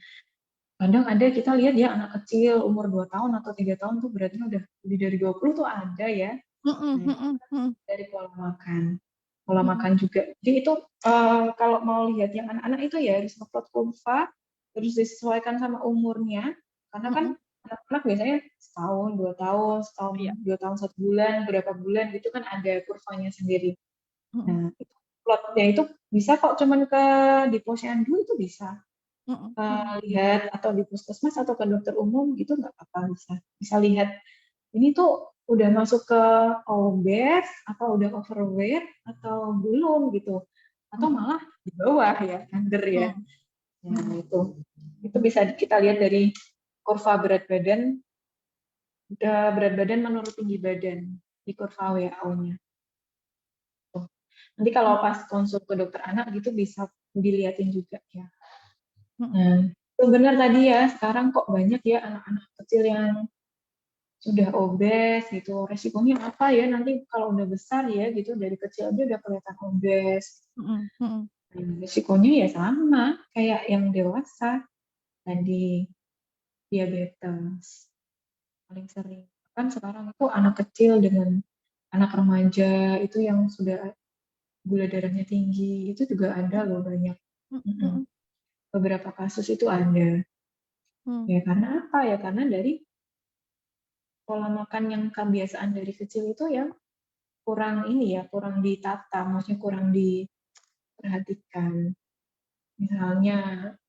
[SPEAKER 2] Kadang ada kita lihat ya anak kecil umur 2 tahun atau 3 tahun tuh beratnya udah lebih dari 20 tuh ada ya.
[SPEAKER 1] Mhm
[SPEAKER 2] Nah, itu
[SPEAKER 1] mhm mhm
[SPEAKER 2] dari pola makan. Pola
[SPEAKER 1] mhm
[SPEAKER 2] makan juga. Jadi itu kalau mau lihat yang anak-anak itu ya harus ngeplot kurva, terus disesuaikan sama umurnya. Karena kan
[SPEAKER 1] mhm.
[SPEAKER 2] anak-anak biasanya setahun, 2 tahun, setahun,
[SPEAKER 1] Iya,
[SPEAKER 2] 2 tahun, 1 bulan, berapa bulan gitu kan ada kurvanya sendiri.
[SPEAKER 1] mhm
[SPEAKER 2] Nah, itu plotnya itu bisa kok cuman ke di posyandu itu bisa.
[SPEAKER 1] mhm mhm
[SPEAKER 2] Lihat atau di puskesmas atau ke dokter umum gitu nggak apa-apa bisa. Bisa lihat ini tuh udah masuk ke obes atau udah overweight atau belum gitu atau
[SPEAKER 1] mhm
[SPEAKER 2] malah di bawah ya under ya.
[SPEAKER 1] mhm
[SPEAKER 2] Nah itu bisa kita lihat dari kurva berat badan menurut tinggi badan di kurva WHO-nya. Nanti kalau
[SPEAKER 1] mhm
[SPEAKER 2] pas konsul ke dokter anak gitu bisa dilihatin juga ya.
[SPEAKER 1] mhm
[SPEAKER 2] Nah, itu benar tadi ya, sekarang kok banyak ya anak-anak kecil yang sudah obes gitu. Resikonya apa ya nanti kalau udah besar ya gitu dari kecil aja udah kelihatan obes.
[SPEAKER 1] mhm mhm.
[SPEAKER 2] Resikonya ya sama kayak yang dewasa tadi diabetes paling sering. Kan sekarang itu anak kecil dengan anak remaja itu yang sudah gula darahnya tinggi itu juga ada loh banyak.
[SPEAKER 1] Mhm
[SPEAKER 2] Mm-mm.
[SPEAKER 1] mhm
[SPEAKER 2] Beberapa kasus itu ada.
[SPEAKER 1] mhm
[SPEAKER 2] Ya karena apa ya? Karena dari pola makan yang kebiasaan dari kecil itu yang kurang ini ya, kurang ditata, maksudnya kurang diperhatikan. Misalnya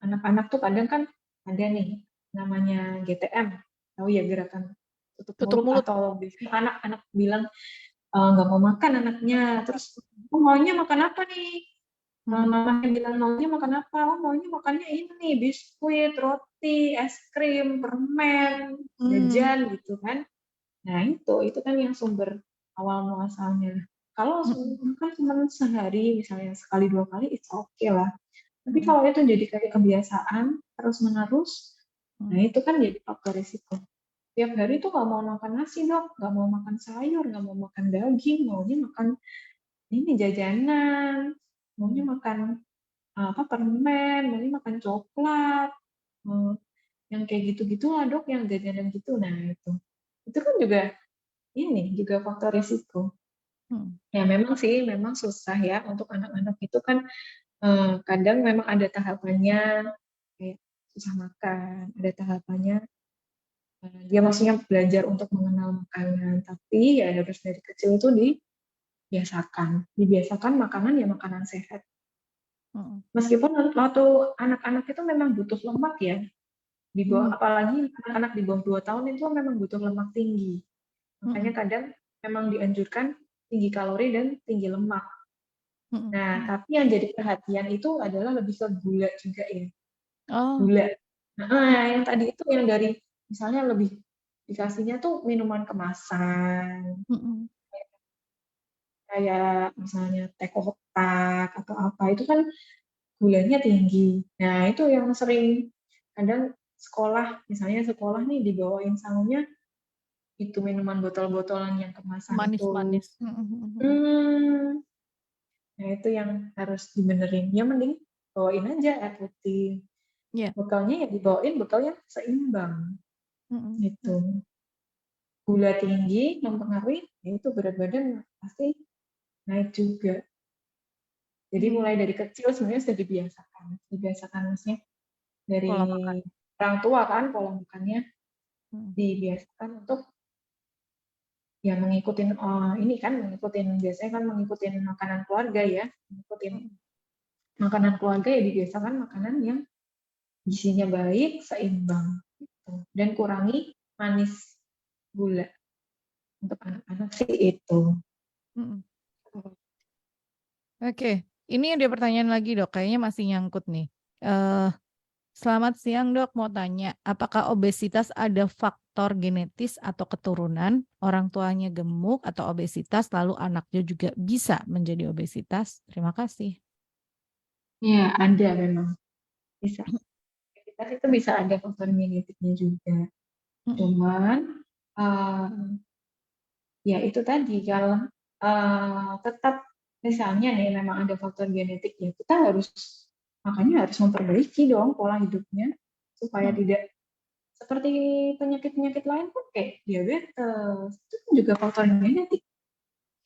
[SPEAKER 2] anak-anak tuh kadang kan ada nih namanya GTM, tahu ya gerakan tutup
[SPEAKER 1] Tutup
[SPEAKER 2] mulut
[SPEAKER 1] mulut.
[SPEAKER 2] atau biasanya anak-anak bilang nggak mau makan anaknya, terus oh, maunya makan apa nih?
[SPEAKER 1] Mhm
[SPEAKER 2] Mamanya bilang maunya makan apa? Oh, maunya makannya ini biskuit, roti, es krim, permen,
[SPEAKER 1] mhm
[SPEAKER 2] jajan gitu kan. Nah, itu kan yang sumber awal muasalnya. Kalau
[SPEAKER 1] mhm
[SPEAKER 2] makan cuma sehari, misalnya sekali 2 kali, it's okay lah. Tapi
[SPEAKER 1] mhm
[SPEAKER 2] kalau itu jadi kayak kebiasaan terus-menerus, nah
[SPEAKER 1] mhm
[SPEAKER 2] itu kan jadi faktor risiko. Tiap hari tuh nggak mau makan nasi dok, nggak mau makan sayur, nggak mau makan daging, maunya makan ini jajanan, maunya
[SPEAKER 1] mhm
[SPEAKER 2] makan apa permen, maunya makan coklat, mau yang kayak gitu-gitulah dok, yang jajanan gitu. Nah itu kan juga ini juga faktor risiko.
[SPEAKER 1] mhm.
[SPEAKER 2] Ya memang sih, memang susah ya untuk anak-anak itu kan kadang memang ada tahapannya kayak susah makan, ada tahapannya dia maksudnya belajar untuk mengenal makanan, tapi ya harus dari kecil itu dibiasakan makanan ya makanan sehat.
[SPEAKER 1] Mhm
[SPEAKER 2] Meskipun waktu anak-anak itu memang butuh lemak ya, di bawah
[SPEAKER 1] mhm
[SPEAKER 2] apalagi anak-anak di bawah 2 tahun itu memang butuh lemak tinggi. Makanya
[SPEAKER 1] mhm
[SPEAKER 2] kadang memang dianjurkan tinggi kalori dan tinggi lemak.
[SPEAKER 1] mhm
[SPEAKER 2] Nah,
[SPEAKER 1] mhm.
[SPEAKER 2] tapi yang jadi perhatian itu adalah lebih ke gula juga ya,
[SPEAKER 1] Oh,
[SPEAKER 2] gula. Nah, yang tadi itu yang dari misalnya lebih dikasihnya tuh minuman kemasan,
[SPEAKER 1] mhm
[SPEAKER 2] kayak misalnya teh kotak atau apa, itu kan gulanya tinggi. Nah, itu yang sering kadang sekolah, misalnya sekolah nih dibawain sangunya itu minuman botol-botolan yang kemasan itu.
[SPEAKER 1] manis-manis. Mhm mhm mhm.
[SPEAKER 2] Hmm, nah itu yang harus dibenerin. Ya mending bawain aja air putih.
[SPEAKER 1] Iya.
[SPEAKER 2] Bekalnya ya dibawain bekal yang seimbang
[SPEAKER 1] Mhm
[SPEAKER 2] gitu.
[SPEAKER 1] mhm
[SPEAKER 2] Gula tinggi mempengaruhi ya itu berat badan pasti naik juga. Jadi
[SPEAKER 1] mhm.
[SPEAKER 2] mulai dari kecil sebenarnya sudah dibiasakan maksudnya dari
[SPEAKER 1] Pola makan.
[SPEAKER 2] orang tua kan pola makannya
[SPEAKER 1] Mhm
[SPEAKER 2] dibiasakan untuk ya mengikuti ini kan mengikuti biasanya kan mengikuti makanan keluarga ya, mengikuti
[SPEAKER 1] mhm
[SPEAKER 2] makanan keluarga ya dibiasakan makanan yang gizinya baik, seimbang. Dan kurangi manis gula untuk anak-anak sih itu.
[SPEAKER 1] Mhm. Oke, ini ada pertanyaan lagi Dok, kayaknya masih nyangkut nih. Selamat siang Dok, mau tanya, apakah obesitas ada faktor genetis atau keturunan? Orang tuanya gemuk atau obesitas, lalu anaknya juga bisa menjadi obesitas? Terima kasih.
[SPEAKER 2] Ya, ada memang bisa. Obesitas itu bisa ada faktor genetiknya juga.
[SPEAKER 1] Mhm,
[SPEAKER 2] Cuman ya itu tadi kalau tetap misalnya nih memang ada faktor genetik ya kita harus makanya harus memperbaiki dong pola hidupnya supaya
[SPEAKER 1] mhm,
[SPEAKER 2] tidak seperti penyakit-penyakit lain pun kayak diabetes itu kan juga faktor genetik.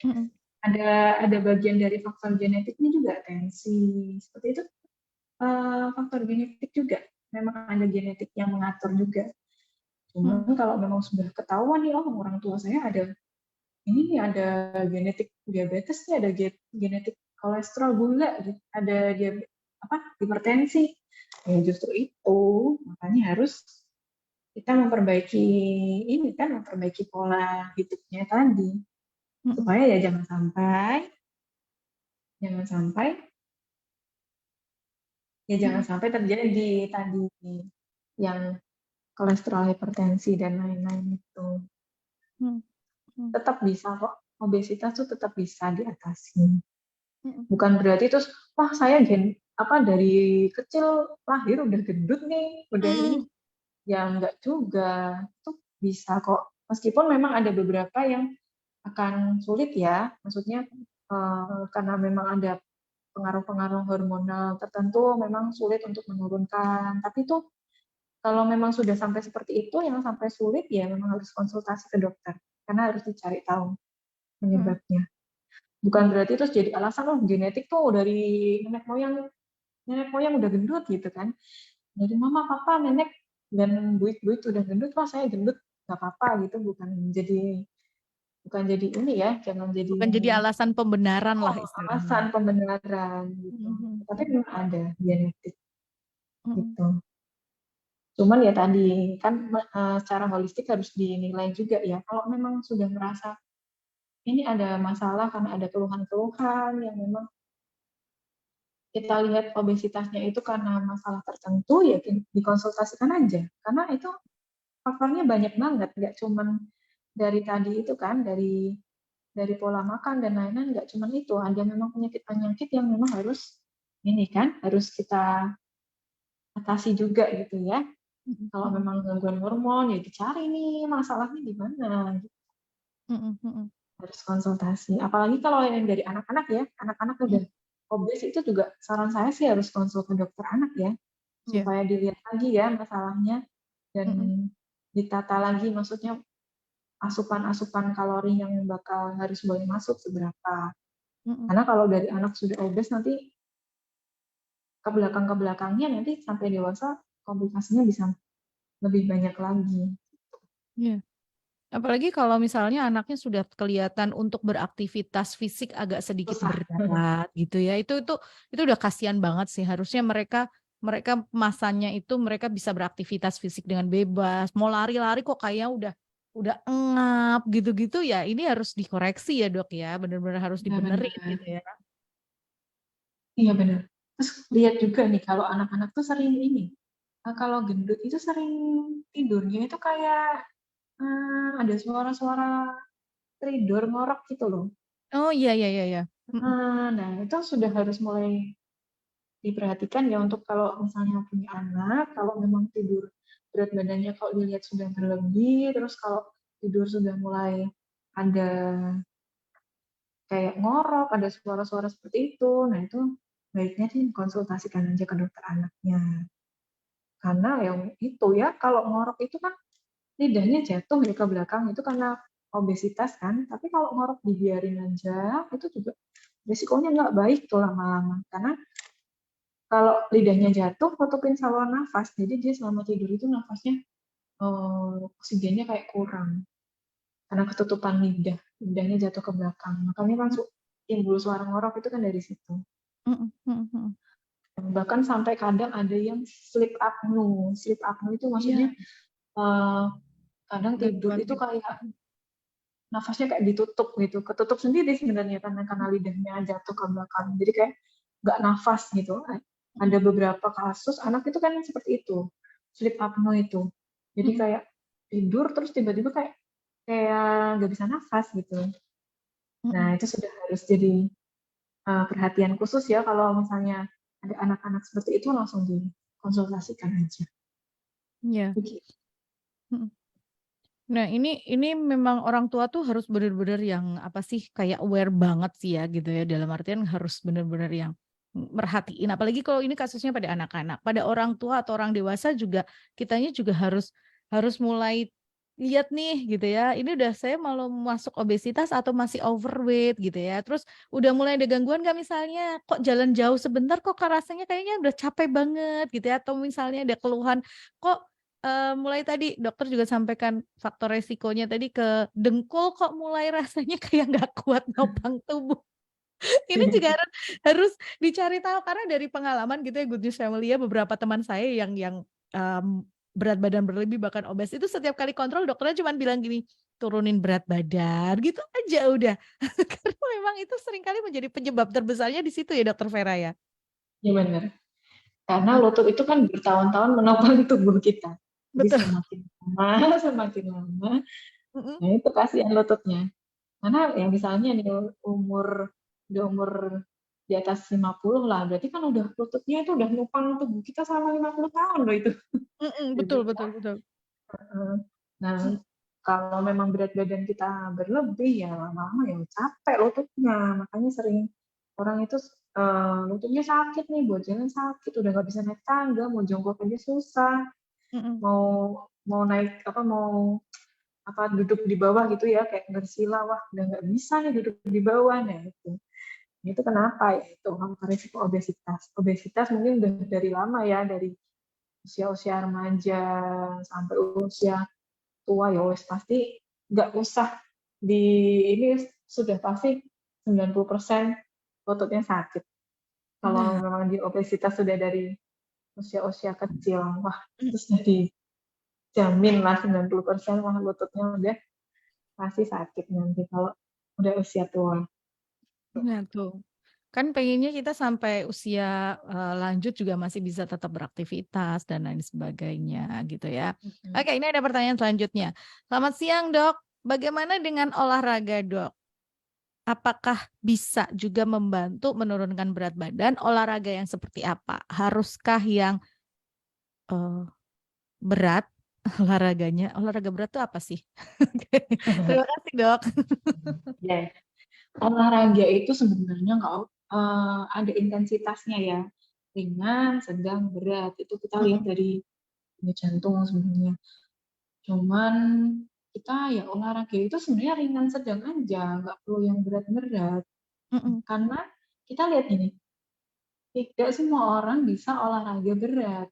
[SPEAKER 1] mhm,
[SPEAKER 2] Ada bagian dari faktor genetiknya juga tensi seperti itu, faktor genetik juga memang ada genetik yang mengatur juga.
[SPEAKER 1] mhm,
[SPEAKER 2] Cuman kalau memang sudah ketahuan nih oh orang tua saya ada ini nih ada genetik diabetes nih, ada genetik kolesterol gula, ada apa hipertensi. Ya justru itu makanya harus kita memperbaiki ini kan memperbaiki pola hidupnya tadi
[SPEAKER 1] mhm,
[SPEAKER 2] supaya ya jangan sampai jangan
[SPEAKER 1] mhm,
[SPEAKER 2] sampai terjadi tadi yang kolesterol hipertensi dan lain-lain itu
[SPEAKER 1] mhm, mhm,
[SPEAKER 2] tetap bisa kok obesitas tuh tetap bisa diatasi.
[SPEAKER 1] mhm,
[SPEAKER 2] Bukan berarti terus wah saya apa dari kecil lahir udah gendut nih udah ini
[SPEAKER 1] mhm,
[SPEAKER 2] ya enggak juga itu bisa kok meskipun memang ada beberapa yang akan sulit ya maksudnya karena memang ada pengaruh-pengaruh hormonal tertentu memang sulit untuk menurunkan tapi itu kalau memang sudah sampai seperti itu yang sampai sulit ya memang harus konsultasi ke dokter karena harus dicari tahu
[SPEAKER 1] mhm,
[SPEAKER 2] penyebabnya. Bukan berarti terus jadi alasan oh genetik tuh dari nenek moyang udah gendut gitu kan. Jadi mama, papa, nenek dan buik-buik udah gendut, wah saya gendut nggak apa-apa gitu. Bukan jadi ini ya, jangan jadi
[SPEAKER 1] bukan jadi alasan pembenaran lah
[SPEAKER 2] oh,
[SPEAKER 1] istilahnya.
[SPEAKER 2] alasan pembenaran gitu.
[SPEAKER 1] Mhm,
[SPEAKER 2] Tapi memang ada genetik
[SPEAKER 1] mhm,
[SPEAKER 2] gitu. Cuman ya tadi kan secara holistik harus dinilai juga ya. Kalau memang sudah merasa ini ada masalah karena ada keluhan-keluhan yang memang kita lihat obesitasnya itu karena masalah tertentu ya dikonsultasikan aja karena itu faktornya banyak banget nggak cuman dari tadi itu kan dari pola makan dan lain-lain nggak cuman itu ada memang penyakit-penyakit yang memang harus ini kan harus kita atasi juga gitu ya
[SPEAKER 1] mhm,
[SPEAKER 2] kalau
[SPEAKER 1] mhm,
[SPEAKER 2] memang gangguan hormon ya dicari nih masalahnya di mana
[SPEAKER 1] mhm, mhm,
[SPEAKER 2] harus konsultasi apalagi kalau yang dari anak-anak ya anak-anak
[SPEAKER 1] mhm,
[SPEAKER 2] udah obes itu juga saran saya sih harus konsul ke dokter anak ya
[SPEAKER 1] iya,
[SPEAKER 2] supaya dilihat lagi ya masalahnya dan
[SPEAKER 1] mhm,
[SPEAKER 2] ditata lagi maksudnya asupan-asupan kalori yang bakal harus boleh masuk seberapa.
[SPEAKER 1] mhm,
[SPEAKER 2] Karena kalau dari anak sudah obes nanti ke belakangnya nanti sampai dewasa komplikasinya bisa lebih banyak lagi.
[SPEAKER 1] iya. Apalagi kalau misalnya anaknya sudah kelihatan untuk beraktivitas fisik agak sedikit
[SPEAKER 2] Susah.
[SPEAKER 1] berat gitu ya, itu udah kasihan banget sih. Harusnya mereka mereka masanya itu mereka bisa beraktivitas fisik dengan bebas, mau lari-lari kok kayaknya udah engap gitu-gitu ya, ini harus dikoreksi ya, Dok, ya, bener-bener harus
[SPEAKER 2] Iya benar.
[SPEAKER 1] dibenerin gitu ya.
[SPEAKER 2] Iya benar. Terus lihat juga nih kalau anak-anak tuh sering ini. Kalau gendut itu sering tidurnya itu kayak ada suara-suara tidur ngorok gitu loh.
[SPEAKER 1] Oh, iya iya iya iya. Mhm,
[SPEAKER 2] Nah, itu sudah harus mulai diperhatikan ya untuk kalau misalnya punya anak, kalau memang tidur berat badannya kalau dilihat sudah berlebih, terus kalau tidur sudah mulai ada kayak ngorok, ada suara-suara seperti itu, nah itu baiknya sih konsultasikan aja ke dokter anaknya. Karena yang itu ya, kalau ngorok itu kan lidahnya jatuh ya ke belakang, itu karena obesitas kan, tapi kalau ngorok dibiarin aja, itu juga risikonya nggak baik tuh lama-lama. Karena kalau lidahnya jatuh, tutupin saluran nafas. Jadi dia selama tidur itu nafasnya oksigennya kayak kurang karena ketutupan lidah. Lidahnya jatuh ke belakang. Makanya kan timbul suara ngorok itu kan dari situ.
[SPEAKER 1] mhm, mhm, mhm.
[SPEAKER 2] Bahkan sampai kadang ada yang sleep apnea. Sleep apnea itu maksudnya
[SPEAKER 1] Iya,
[SPEAKER 2] eee, kadang tidur
[SPEAKER 1] Gangguan
[SPEAKER 2] itu
[SPEAKER 1] tidur.
[SPEAKER 2] kayak nafasnya kayak ditutup gitu, ketutup sendiri sebenarnya karena lidahnya jatuh ke belakang. Jadi kayak nggak nafas gitu. Ada
[SPEAKER 1] Mhm,
[SPEAKER 2] beberapa kasus anak itu kan seperti itu, sleep apnea itu. Jadi
[SPEAKER 1] mhm,
[SPEAKER 2] kayak tidur terus tiba-tiba kayak kayak nggak bisa nafas gitu. Nah,
[SPEAKER 1] mhm.
[SPEAKER 2] itu sudah harus jadi perhatian khusus ya kalau misalnya ada anak-anak seperti itu langsung dikonsultasikan aja.
[SPEAKER 1] Iya,
[SPEAKER 2] Begitu.
[SPEAKER 1] mhm. Nah, ini memang orang tua tuh harus bener-bener yang, apa sih, kayak aware banget sih ya, gitu ya, dalam artian harus bener-bener yang merhatiin, apalagi kalau ini kasusnya pada anak-anak. Pada orang tua atau orang dewasa juga, kitanya juga harus harus mulai lihat nih, gitu ya, ini udah saya malah masuk obesitas atau masih overweight, gitu ya. Terus udah mulai ada gangguan nggak misalnya, kok jalan jauh sebentar kok rasanya kayaknya udah capek banget, gitu ya, atau misalnya ada keluhan, kok mulai tadi dokter juga sampaikan faktor resikonya tadi ke dengkul kok mulai rasanya kayak nggak kuat nopang tubuh. Ini juga harus harus dicari tahu karena dari pengalaman gitu ya Good News Family ya beberapa teman saya berat badan berlebih bahkan obes itu setiap kali kontrol dokternya cuman bilang gini, "Turunin berat badan," gitu aja udah. Karena memang itu seringkali menjadi penyebab terbesarnya di situ ya Dokter Vera ya?
[SPEAKER 2] Iya benar. Karena
[SPEAKER 1] Mhm,
[SPEAKER 2] lutut itu kan bertahun-tahun menopang tubuh kita. Jadi
[SPEAKER 1] betul,
[SPEAKER 2] semakin lama, semakin lama,
[SPEAKER 1] mhm,
[SPEAKER 2] nah itu kasihan lututnya. Karena yang misalnya nih udah umur di atas 50 lah, berarti kan udah lututnya itu udah nopang tubuh kita selama 50 tahun loh itu.
[SPEAKER 1] mhm,
[SPEAKER 2] Jadi
[SPEAKER 1] betul betul betul.
[SPEAKER 2] nah
[SPEAKER 1] Mhm,
[SPEAKER 2] kalau memang berat badan kita berlebih ya lama-lama ya capek lututnya, makanya sering orang itu lututnya sakit nih, buat jalan sakit, udah nggak bisa naik tangga, mau jongkok aja susah,
[SPEAKER 1] mhm.
[SPEAKER 2] mau mau naik apa mau apa duduk di bawah gitu ya kayak bersila, wah udah nggak bisa nih duduk di bawah, nah itu kenapa ya itu faktor risiko obesitas. Obesitas mungkin udah dari lama ya, dari usia-usia remaja sampai usia tua ya wes pasti nggak usah di ini sudah pasti 90% lututnya sakit. Kalau
[SPEAKER 1] Nah,
[SPEAKER 2] memang di obesitas sudah dari usia-usia kecil, wah
[SPEAKER 1] mhm.
[SPEAKER 2] itu sudah dijamin lah 90% wah lututnya udah pasti sakit nanti kalau udah usia tua.
[SPEAKER 1] Nah tuh, kan pengennya kita sampai usia, lanjut juga masih bisa tetap beraktivitas dan lain sebagainya gitu ya.
[SPEAKER 2] Mhm.
[SPEAKER 1] Oke ini ada pertanyaan selanjutnya. Selamat siang Dok, bagaimana dengan olahraga Dok? Apakah bisa juga membantu menurunkan berat badan? Olahraga yang seperti apa? Haruskah yang, eee, berat olahraganya? Olahraga berat tuh apa sih? Terima kasih Dok.
[SPEAKER 2] Ya, olahraga itu sebenarnya nggak ada intensitasnya ya, ringan, sedang, berat. Itu kita lihat
[SPEAKER 1] Mhm,
[SPEAKER 2] dari denyut jantung sebenarnya. Cuman kita ya olahraga itu sebenarnya ringan sedang aja, nggak perlu yang berat-berat.
[SPEAKER 1] mhm,
[SPEAKER 2] Karena kita lihat gini, tidak semua orang bisa olahraga berat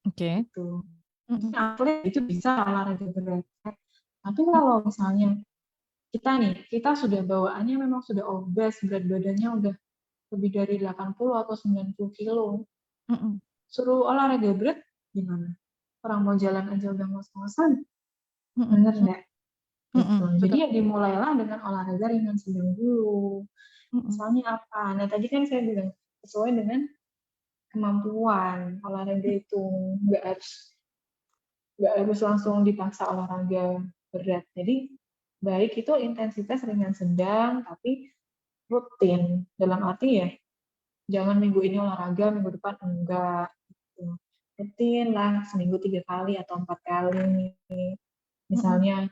[SPEAKER 1] oke,
[SPEAKER 2] gitu.
[SPEAKER 1] mhm,
[SPEAKER 2] Atlet itu bisa olahraga berat. Tapi kalau misalnya kita sudah bawaannya memang sudah obes, berat badannya udah lebih dari 80 atau 90 kilo.
[SPEAKER 1] mhm,
[SPEAKER 2] Suruh olahraga berat gimana? Orang mau jalan aja udah ngos-ngosan,
[SPEAKER 1] mhm,
[SPEAKER 2] bener
[SPEAKER 1] mhm,
[SPEAKER 2] nggak? Gitu.
[SPEAKER 1] mhm,
[SPEAKER 2] Jadi
[SPEAKER 1] betul,
[SPEAKER 2] ya dimulailah dengan olahraga ringan sedang dulu.
[SPEAKER 1] mhm.
[SPEAKER 2] Misalnya apa? Nah tadi kan saya bilang sesuai dengan kemampuan olahraga itu nggak harus langsung dipaksa olahraga berat. Jadi baik itu intensitas ringan sedang tapi rutin. Dalam arti ya jangan minggu ini olahraga, minggu depan enggak. Gitu. Rutin lah seminggu 3 kali atau 4 kali.
[SPEAKER 1] Mhm,
[SPEAKER 2] Misalnya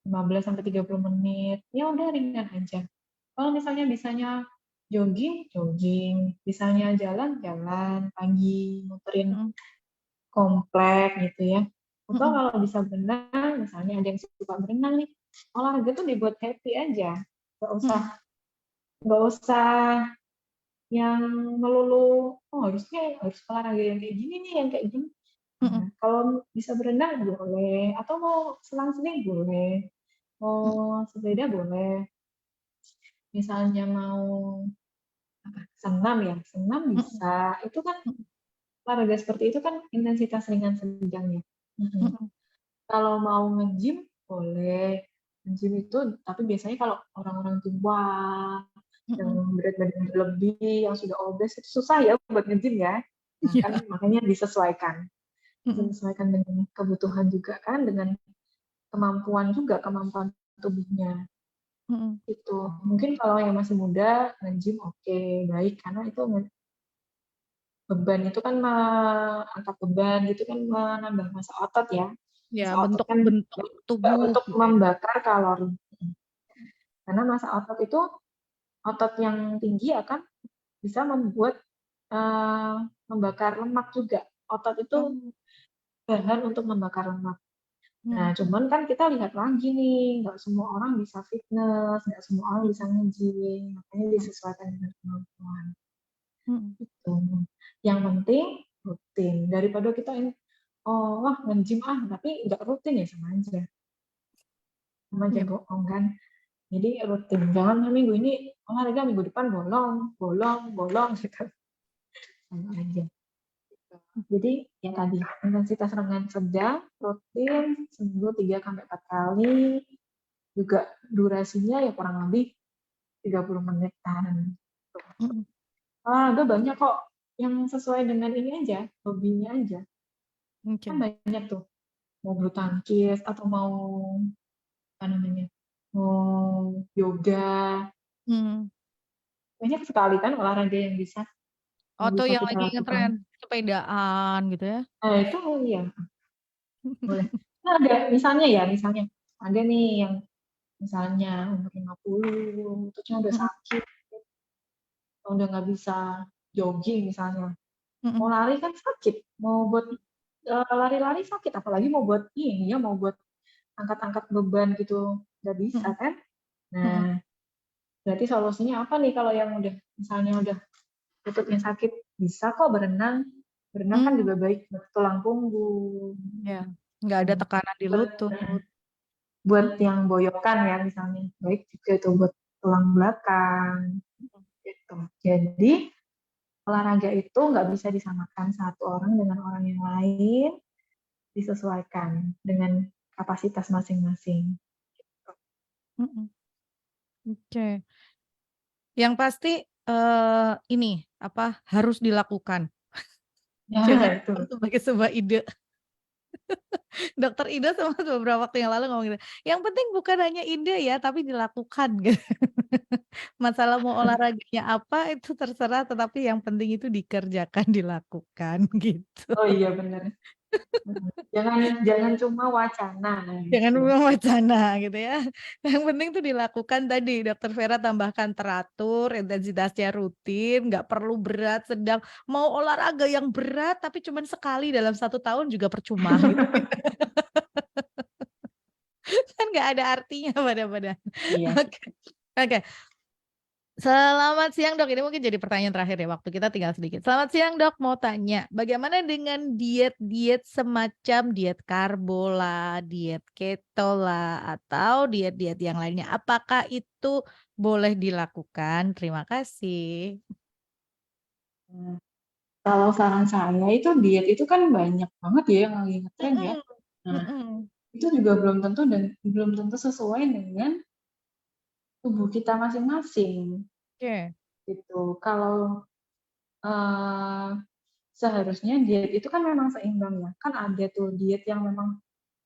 [SPEAKER 2] 15 sampai 30 menit. Ya udah ringan aja. Kalau misalnya bisanya jogging, jogging. Bisanya jalan, jalan pagi, muterin
[SPEAKER 1] mhm,
[SPEAKER 2] komplek gitu ya. Atau
[SPEAKER 1] mhm,
[SPEAKER 2] kalau bisa berenang, misalnya ada yang suka berenang nih, olahraga tuh dibuat happy aja. Nggak usah
[SPEAKER 1] mhm,
[SPEAKER 2] nggak usah yang melulu, oh harusnya harus olahraga yang kayak gini nih, yang kayak gini.
[SPEAKER 1] mhm,
[SPEAKER 2] Nah, kalau bisa berenang boleh, atau mau selang-seling boleh,
[SPEAKER 1] mhm,
[SPEAKER 2] mau sepeda boleh. Misalnya mau senam ya, senam
[SPEAKER 1] mhm,
[SPEAKER 2] bisa. Itu kan
[SPEAKER 1] mhm,
[SPEAKER 2] olahraga seperti itu kan intensitas ringan sedang ya. Mhm.
[SPEAKER 1] mhm.
[SPEAKER 2] Kalau mau nge-gym boleh. Nge-gym itu tapi biasanya kalau orang-orang tua yang
[SPEAKER 1] Mhm.
[SPEAKER 2] berat badan berlebih, yang sudah obes itu susah ya buat nge-gym ya. Nah,
[SPEAKER 1] Iya.
[SPEAKER 2] kan makanya disesuaikan.
[SPEAKER 1] Mhm.
[SPEAKER 2] Disesuaikan dengan kebutuhan juga kan, dengan kemampuan juga, kemampuan tubuhnya.
[SPEAKER 1] Mhm.
[SPEAKER 2] Itu. Mungkin kalau yang masih muda nge-gym oke, baik karena itu beban itu kan angkat beban gitu kan menambah massa otot ya.
[SPEAKER 1] Ya,
[SPEAKER 2] Massa otot
[SPEAKER 1] bentuk
[SPEAKER 2] kan
[SPEAKER 1] bentuk
[SPEAKER 2] baik juga
[SPEAKER 1] tubuh
[SPEAKER 2] untuk
[SPEAKER 1] gitu ya.
[SPEAKER 2] membakar kalori. Karena massa otot itu otot yang tinggi akan bisa membuat membakar lemak juga. Otot itu
[SPEAKER 1] Oh.
[SPEAKER 2] bahan untuk membakar lemak. Nah,
[SPEAKER 1] Mhm.
[SPEAKER 2] cuman kan kita lihat lagi nih, nggak semua orang bisa fitness, nggak semua orang bisa
[SPEAKER 1] Mhm.
[SPEAKER 2] nge-gym, makanya
[SPEAKER 1] Mhm.
[SPEAKER 2] disesuaikan dengan kemampuan.
[SPEAKER 1] Mhm.
[SPEAKER 2] Gitu. Yang penting rutin. Daripada kita ini, oh wah nge-gym tapi nggak rutin ya sama aja
[SPEAKER 1] Iya.
[SPEAKER 2] bohong kan. Jadi rutin. Jangan minggu ini olahraga, minggu depan bolong, bolong, bolong gitu. Sama aja. Jadi yang tadi intensitas ringan sedang, rutin, seminggu 3 sampai 4 kali. Juga durasinya ya kurang lebih 30 menitan.
[SPEAKER 1] Mhm.
[SPEAKER 2] Olahraga banyak kok yang sesuai dengan ini aja, hobinya aja. Kan
[SPEAKER 1] Oke.
[SPEAKER 2] banyak tuh, mau bulu tangkis atau mau apa namanya, mau yoga,
[SPEAKER 1] Mhm.
[SPEAKER 2] banyak sekali kan olahraga yang
[SPEAKER 1] Atau
[SPEAKER 2] bisa
[SPEAKER 1] yang
[SPEAKER 2] kita
[SPEAKER 1] lagi
[SPEAKER 2] lakukan.
[SPEAKER 1] ngetren sepedaan gitu ya.
[SPEAKER 2] Nah itu ya boleh. Nah, ada misalnya ada nih yang misalnya umur 50, terusnya udah
[SPEAKER 1] Mhm.
[SPEAKER 2] sakit, udah nggak bisa jogging misalnya. Mau
[SPEAKER 1] Mhm.
[SPEAKER 2] lari kan sakit, mau buat lari-lari sakit, apalagi mau buat ini ya, mau buat angkat-angkat beban gitu, nggak bisa
[SPEAKER 1] Mhm.
[SPEAKER 2] kan.
[SPEAKER 1] Mhm.
[SPEAKER 2] Nah, berarti solusinya apa nih kalau yang misalnya udah lututnya sakit? Bisa kok berenang. Berenang kan
[SPEAKER 1] Mmm.
[SPEAKER 2] juga baik buat tulang punggung.
[SPEAKER 1] Ya, nggak ada tekanan di
[SPEAKER 2] Buat
[SPEAKER 1] lutut.
[SPEAKER 2] buat yang boyokan ya misalnya, baik juga itu buat tulang belakang gitu. Jadi olahraga itu nggak bisa disamakan satu orang dengan orang yang lain, disesuaikan dengan kapasitas masing-masing.
[SPEAKER 1] Mhm. Oke. Yang pasti, ini, apa, harus dilakukan. Jangan
[SPEAKER 2] Ya itu.
[SPEAKER 1] cuma sebagai sebuah ide. Dokter Ida sama beberapa waktu yang lalu ngomong gitu, "Yang penting bukan hanya ide ya, tapi dilakukan," gitu. Masalah mau olahraganya apa itu terserah, tetapi yang penting itu dikerjakan, dilakukan, gitu.
[SPEAKER 2] Oh iya benar. Jangan jangan cuma wacana, nah
[SPEAKER 1] Jangan
[SPEAKER 2] itu.
[SPEAKER 1] cuma wacana gitu ya. Yang penting tuh dilakukan tadi, Dokter Vera tambahkan teratur, intensitasnya rutin, nggak perlu berat, sedang. Mau olahraga yang berat tapi cuman sekali dalam 1 tahun juga percuma gitu. Kan nggak ada artinya pada.
[SPEAKER 2] Iya.
[SPEAKER 1] Oke. Oke. Selamat siang Dok, ini mungkin jadi pertanyaan terakhir ya, waktu kita tinggal sedikit. Selamat siang Dok, mau tanya, bagaimana dengan diet-diet semacam diet karbo lah, diet keto lah, atau diet-diet yang lainnya? Apakah itu boleh dilakukan? Terima kasih.
[SPEAKER 2] Nah, kalau saran saya itu diet itu kan banyak banget ya yang lagi ngetren ya.
[SPEAKER 1] Mhm.
[SPEAKER 2] Nah,
[SPEAKER 1] Mhm.
[SPEAKER 2] itu juga belum tentu sesuai dengan tubuh kita masing-masing
[SPEAKER 1] Oke.
[SPEAKER 2] gitu. Kalau eh, seharusnya diet itu kan memang seimbang ya. Kan ada tuh diet yang memang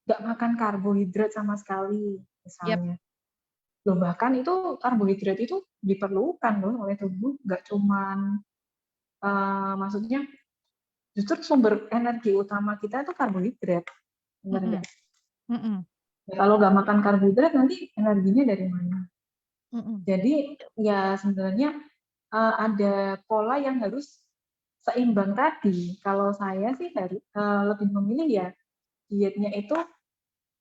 [SPEAKER 2] nggak makan karbohidrat sama sekali,
[SPEAKER 1] Yap.
[SPEAKER 2] misalnya. Loh bahkan itu karbohidrat itu diperlukan loh oleh tubuh, nggak cuman maksudnya justru sumber energi utama kita itu karbohidrat, benar nggak?
[SPEAKER 1] Mhm. Mhm.
[SPEAKER 2] Ya, kalau nggak makan karbohidrat nanti energinya dari mana?
[SPEAKER 1] Mhm.
[SPEAKER 2] Jadi ya sebenarnya ada pola yang harus seimbang tadi. Kalau saya sih lebih memilih ya dietnya itu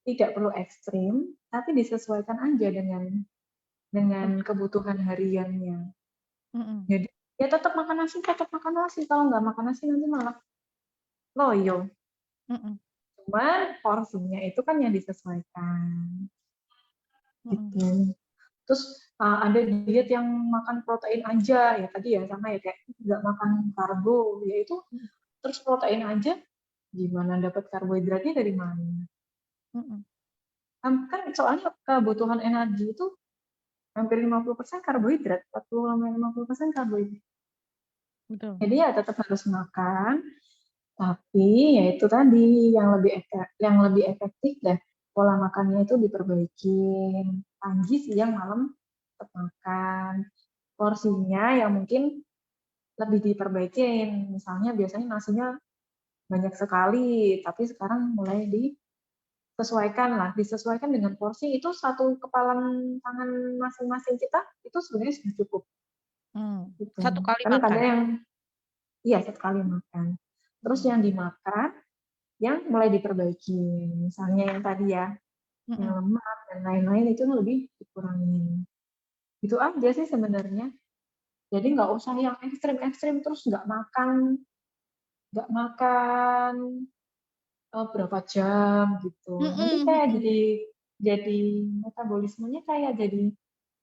[SPEAKER 2] tidak perlu ekstrim, tapi disesuaikan aja dengan
[SPEAKER 1] Oke.
[SPEAKER 2] kebutuhan hariannya.
[SPEAKER 1] Mhm.
[SPEAKER 2] Jadi ya tetap makan nasi. Kalau nggak makan nasi nanti malah loyo.
[SPEAKER 1] Mhm.
[SPEAKER 2] Cuman porsinya itu kan yang disesuaikan
[SPEAKER 1] Mhm.
[SPEAKER 2] gitu. Terus ada diet yang makan protein aja ya tadi ya sama ya kayak nggak makan karbo, ya itu
[SPEAKER 1] Mhm.
[SPEAKER 2] terus protein aja gimana dapat karbohidratnya dari mana?
[SPEAKER 1] Mhm.
[SPEAKER 2] Kan soalnya kebutuhan energi itu hampir 50% karbohidrat, 40-50% karbohidrat.
[SPEAKER 1] Betul.
[SPEAKER 2] Jadi ya tetap harus makan, tapi ya itu tadi yang lebih efektif deh pola makannya itu diperbaikin. Pagi, siang, malam tetap makan. Porsinya yang mungkin lebih diperbaikin. Misalnya biasanya nasinya banyak sekali, tapi sekarang mulai disesuaikan lah, disesuaikan dengan porsi itu satu kepalan tangan masing-masing kita itu sebenarnya sudah cukup gitu.
[SPEAKER 1] Satu kali
[SPEAKER 2] Kan
[SPEAKER 1] makan?
[SPEAKER 2] kadang yang iya sekali makan. Terus
[SPEAKER 1] Mhm.
[SPEAKER 2] yang dimakan yang mulai diperbaiki, misalnya yang tadi ya, yang
[SPEAKER 1] Mhm.
[SPEAKER 2] lemak dan lain-lain itu lebih dikurangin. Itu aja sih sebenarnya. Jadi nggak usah yang ekstrim-ekstrim terus nggak makan berapa jam gitu. Nanti
[SPEAKER 1] Mhm
[SPEAKER 2] kayak
[SPEAKER 1] mhm.
[SPEAKER 2] jadi metabolismenya kayak jadi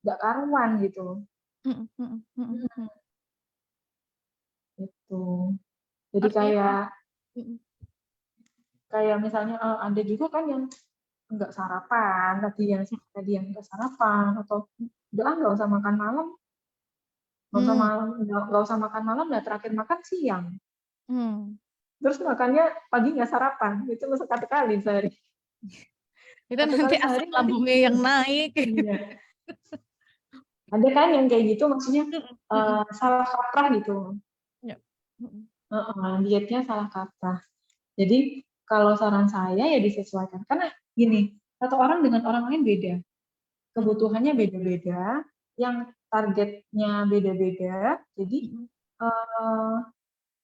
[SPEAKER 2] nggak karuan gitu.
[SPEAKER 1] Mhm mhm mhm
[SPEAKER 2] Hmm,
[SPEAKER 1] mhm.
[SPEAKER 2] gitu. Jadi
[SPEAKER 1] Artinya
[SPEAKER 2] kayak
[SPEAKER 1] mhm
[SPEAKER 2] kayak misalnya ada juga kan yang nggak sarapan tadi yang nggak sarapan atau udah nggak usah makan malam
[SPEAKER 1] mhm.
[SPEAKER 2] nggak usah makan malam udah terakhir makan siang
[SPEAKER 1] Mmm.
[SPEAKER 2] terus makannya pagi nggak sarapan itu satu kali sehari
[SPEAKER 1] Itu
[SPEAKER 2] satu
[SPEAKER 1] nanti
[SPEAKER 2] kali
[SPEAKER 1] asam
[SPEAKER 2] sehari nanti
[SPEAKER 1] lambungnya yang naik.
[SPEAKER 2] iya ada kan yang kayak gitu maksudnya
[SPEAKER 1] Mhm mhm.
[SPEAKER 2] salah kaprah gitu.
[SPEAKER 1] Ya. Mhm.
[SPEAKER 2] Dietnya salah kaprah. Jadi kalau saran saya ya disesuaikan karena gini satu orang dengan orang lain beda
[SPEAKER 1] Mhm.
[SPEAKER 2] kebutuhannya beda-beda, yang targetnya beda-beda. Jadi
[SPEAKER 1] Mhm.
[SPEAKER 2] eh,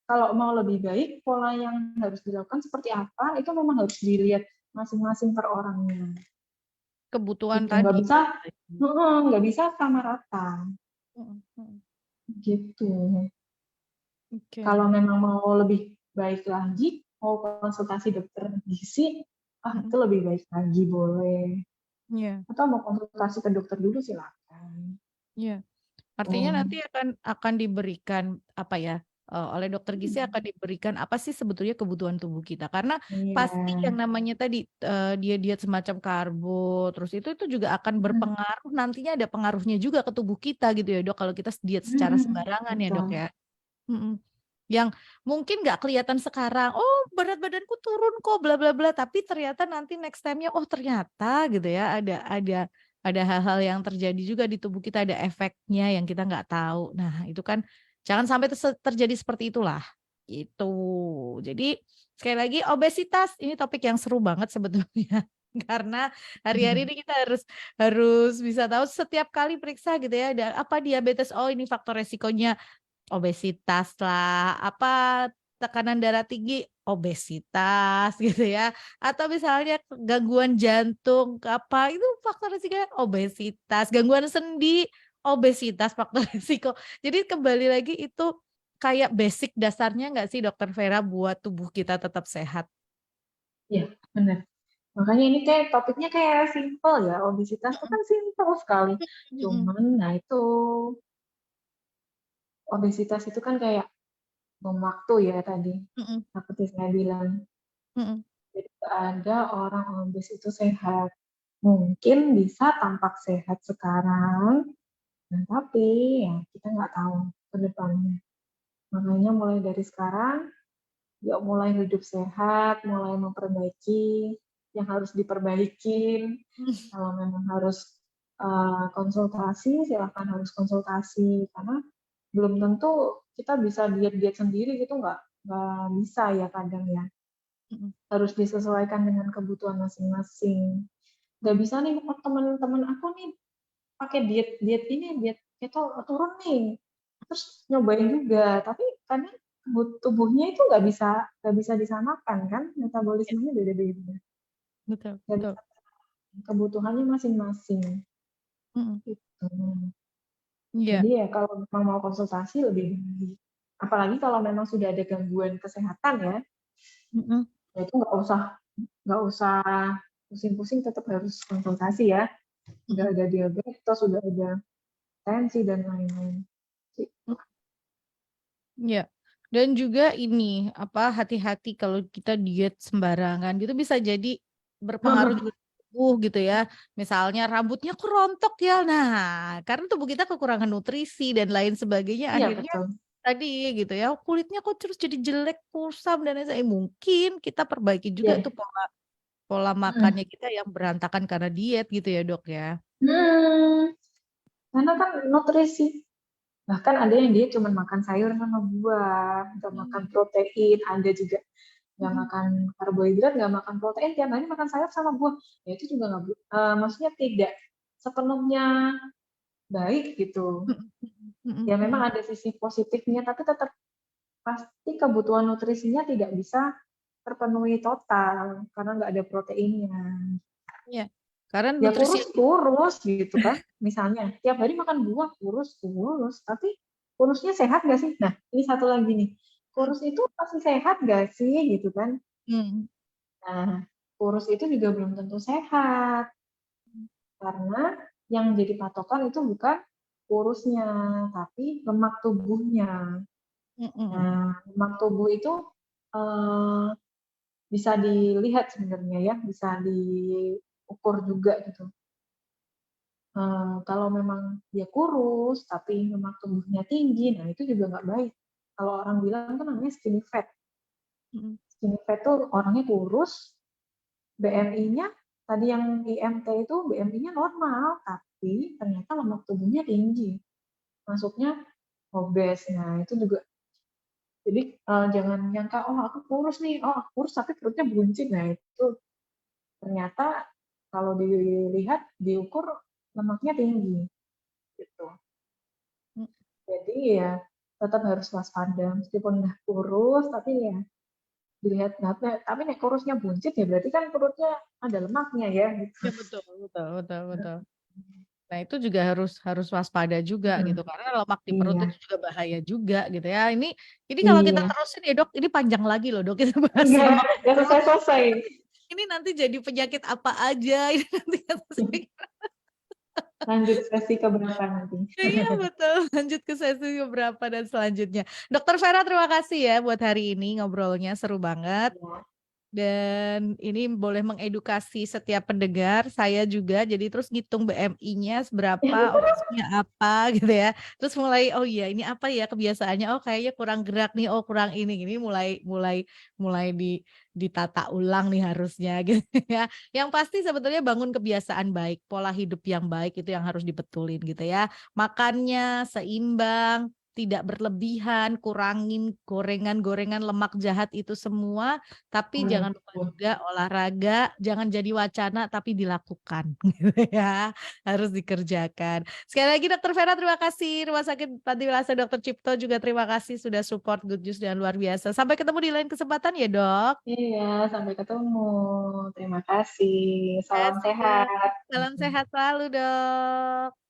[SPEAKER 2] kalau mau lebih baik, pola yang harus dilakukan seperti apa itu memang harus dilihat masing-masing per orangnya.
[SPEAKER 1] Kebutuhan
[SPEAKER 2] Gitu,
[SPEAKER 1] tadi.
[SPEAKER 2] nggak bisa sama rata.
[SPEAKER 1] Mhm mhm.
[SPEAKER 2] Gitu.
[SPEAKER 1] Oke.
[SPEAKER 2] Kalau memang mau lebih baik lagi, mau konsultasi dokter gizi, itu
[SPEAKER 1] Mhm.
[SPEAKER 2] lebih baik lagi boleh.
[SPEAKER 1] Iya
[SPEAKER 2] Atau mau konsultasi ke dokter dulu silakan.
[SPEAKER 1] iya. Artinya
[SPEAKER 2] Oh,
[SPEAKER 1] nanti akan diberikan apa ya, oleh dokter gizi
[SPEAKER 2] hmm,
[SPEAKER 1] akan diberikan apa sih sebetulnya kebutuhan tubuh kita. Karena
[SPEAKER 2] iya.
[SPEAKER 1] pasti yang namanya tadi, diet-diet semacam karbo, terus itu juga akan
[SPEAKER 2] Hmm.
[SPEAKER 1] berpengaruh nantinya ada pengaruhnya juga ke tubuh kita gitu ya Dok, kalau kita diet secara sembarangan ya Dok
[SPEAKER 2] Betul.
[SPEAKER 1] ya? Mhm. Yang mungkin nggak kelihatan sekarang, "Oh berat badanku turun kok bla bla bla," tapi ternyata nanti next time-nya, oh ternyata gitu ya ada hal-hal yang terjadi juga di tubuh kita, ada efeknya yang kita nggak tahu. Nah itu kan jangan sampai terjadi seperti itulah, itu. Jadi sekali lagi obesitas ini topik yang seru banget sebetulnya karena hari-hari ini kita harus harus bisa tahu setiap kali periksa gitu ya, ada apa diabetes, oh ini faktor resikonya obesitas lah, apa, tekanan darah tinggi, obesitas gitu ya, atau misalnya gangguan jantung, apa, itu faktor resikonya obesitas, gangguan sendi, obesitas faktor risiko. Jadi kembali lagi itu kayak basic dasarnya nggak sih Dokter Vera buat tubuh kita tetap sehat?
[SPEAKER 2] Iya, benar. Makanya ini kayak topiknya kayak simple ya, obesitas itu
[SPEAKER 1] Mhm
[SPEAKER 2] kan simple sekali.
[SPEAKER 1] mhm
[SPEAKER 2] Cuman, nah itu obesitas itu kan kayak bom waktu ya tadi,
[SPEAKER 1] mhm
[SPEAKER 2] seperti saya bilang.
[SPEAKER 1] mhm
[SPEAKER 2] Jadi nggak ada orang obes itu sehat. Mungkin bisa tampak sehat sekarang, nah tapi ya kita nggak tahu ke depannya. Makanya mulai dari sekarang, yuk mulai hidup sehat, mulai memperbaiki yang harus diperbaikin.
[SPEAKER 1] mhm.
[SPEAKER 2] Kalau memang harus konsultasi, silakan harus konsultasi karena belum tentu kita bisa diet-diet sendiri gitu nggak bisa ya kadang ya.
[SPEAKER 1] Mhm
[SPEAKER 2] Harus disesuaikan dengan kebutuhan masing-masing. Nggak
[SPEAKER 1] mhm
[SPEAKER 2] bisa nih oh, teman-teman aku nih pakai diet diet ini diet keto turun nih terus nyobain juga tapi karena tubuhnya itu nggak bisa disamakan kan
[SPEAKER 1] iya,
[SPEAKER 2] metabolismenya beda-beda
[SPEAKER 1] betul
[SPEAKER 2] nggak
[SPEAKER 1] betul.
[SPEAKER 2] bisa kebutuhannya masing-masing
[SPEAKER 1] Mhm,
[SPEAKER 2] gitu.
[SPEAKER 1] iya,
[SPEAKER 2] Jadi ya kalau memang mau konsultasi lebih baik apalagi kalau memang sudah ada gangguan kesehatan
[SPEAKER 1] mhm
[SPEAKER 2] ya itu nggak usah pusing-pusing tetap harus konsultasi ya udah
[SPEAKER 1] mhm.
[SPEAKER 2] ada diabetes sudah ada tensi dan lain-lain.
[SPEAKER 1] Iya, dan juga ini, apa, hati-hati kalau kita diet sembarangan gitu bisa jadi berpengaruh juga ke tubuh gitu ya. Misalnya rambutnya kok rontok ya. Nah, karena tubuh kita kekurangan nutrisi dan lain sebagainya
[SPEAKER 2] Iya
[SPEAKER 1] akhirnya
[SPEAKER 2] betul.
[SPEAKER 1] tadi gitu ya, kulitnya kok terus jadi jelek, kusam dan lain sebagainya. Mungkin kita perbaiki juga
[SPEAKER 2] Iya.
[SPEAKER 1] tuh pola pola
[SPEAKER 2] Mhm.
[SPEAKER 1] makannya kita yang berantakan karena diet gitu ya, Dok ya.
[SPEAKER 2] Hmm, karena kan nutrisi. Bahkan ada yang dia cuma makan sayur sama buah, nggak makan
[SPEAKER 1] Hmm.
[SPEAKER 2] protein, ada juga nggak
[SPEAKER 1] Mm-mm.
[SPEAKER 2] makan karbohidrat, nggak makan protein, tiap hari makan sayur sama buah. Ya itu juga nggak, maksudnya tidak sepenuhnya baik gitu.
[SPEAKER 1] Mm-mm. Mm-mm.
[SPEAKER 2] Ya memang
[SPEAKER 1] Mm-mm.
[SPEAKER 2] ada sisi positifnya, tapi tetap pasti kebutuhan nutrisinya tidak bisa terpenuhi total karena nggak ada proteinnya.
[SPEAKER 1] Iya, karena
[SPEAKER 2] Ya
[SPEAKER 1] nutrisi
[SPEAKER 2] kurus kurus gitu kan, misalnya tiap hari makan buah kurus kurus, tapi kurusnya sehat nggak sih? Nah ini satu lagi nih, kurus itu pasti sehat nggak sih gitu kan?
[SPEAKER 1] Mm.
[SPEAKER 2] Nah kurus itu juga belum tentu sehat karena yang jadi patokan itu bukan kurusnya tapi lemak tubuhnya.
[SPEAKER 1] Mm-mm.
[SPEAKER 2] Nah lemak tubuh itu eh, bisa dilihat sebenarnya ya, bisa diukur juga gitu. Kalau memang dia kurus tapi lemak tubuhnya tinggi, nah itu juga nggak baik. Kalau orang bilang kan namanya skinny fat.
[SPEAKER 1] Mm-mm.
[SPEAKER 2] Skinny fat tuh orangnya kurus, BMI-nya tadi yang IMT itu BMI-nya normal, tapi ternyata lemak tubuhnya tinggi. Masuknya obes. Nah itu juga. Jadi jangan nyangka, oh aku kurus nih, oh aku kurus tapi perutnya buncit. Nah itu ternyata kalau dilihat, diukur lemaknya tinggi. Gitu. Jadi ya tetap harus waspada meskipun udah kurus tapi ya dilihat, tapi nek kurusnya buncit ya berarti kan perutnya ada lemaknya ya gitu.
[SPEAKER 1] Ya betul, betul, betul, betul. Nah, itu juga harus harus waspada juga gitu
[SPEAKER 2] Mm-mm.
[SPEAKER 1] karena lemak di perut
[SPEAKER 2] Iya,
[SPEAKER 1] itu juga bahaya juga gitu ya. Ini kalau kita
[SPEAKER 2] iya,
[SPEAKER 1] terusin ya, Dok, ini panjang lagi loh, Dok, kita bahas
[SPEAKER 2] iya,
[SPEAKER 1] lemak di
[SPEAKER 2] nggak
[SPEAKER 1] perut.
[SPEAKER 2] selesai selesai.
[SPEAKER 1] Ini nanti jadi penyakit apa aja ini nanti
[SPEAKER 2] Lanjut sesi keberapa nanti?
[SPEAKER 1] Iya betul, lanjut ke sesi beberapa dan selanjutnya. Dokter Vera, terima kasih ya buat hari ini ngobrolnya seru banget.
[SPEAKER 2] Ya.
[SPEAKER 1] Dan ini boleh mengedukasi setiap pendengar, saya juga. Jadi terus ngitung BMI-nya seberapa, obesnya apa gitu ya. Terus mulai, oh iya ini apa ya kebiasaannya? Oh kayaknya kurang gerak nih, oh kurang ini mulai mulai mulai ditata ulang nih harusnya gitu ya. Yang pasti sebetulnya bangun kebiasaan baik, pola hidup yang baik itu yang harus dibetulin gitu ya. Makannya seimbang, tidak berlebihan, kurangin gorengan-gorengan lemak jahat itu semua, tapi
[SPEAKER 2] Hmm,
[SPEAKER 1] jangan lupa
[SPEAKER 2] betul.
[SPEAKER 1] juga olahraga, jangan jadi wacana tapi dilakukan gitu ya. Harus dikerjakan. Sekali lagi Dokter Vera terima kasih. Rumah Sakit Panti Wilasa Dokter Cipto juga terima kasih sudah support Good News dan luar biasa. Sampai ketemu di lain kesempatan ya, Dok.
[SPEAKER 2] Iya, sampai ketemu. Terima kasih.
[SPEAKER 1] Terima
[SPEAKER 2] Salam
[SPEAKER 1] kasih.
[SPEAKER 2] sehat.
[SPEAKER 1] Salam sehat selalu, Dok.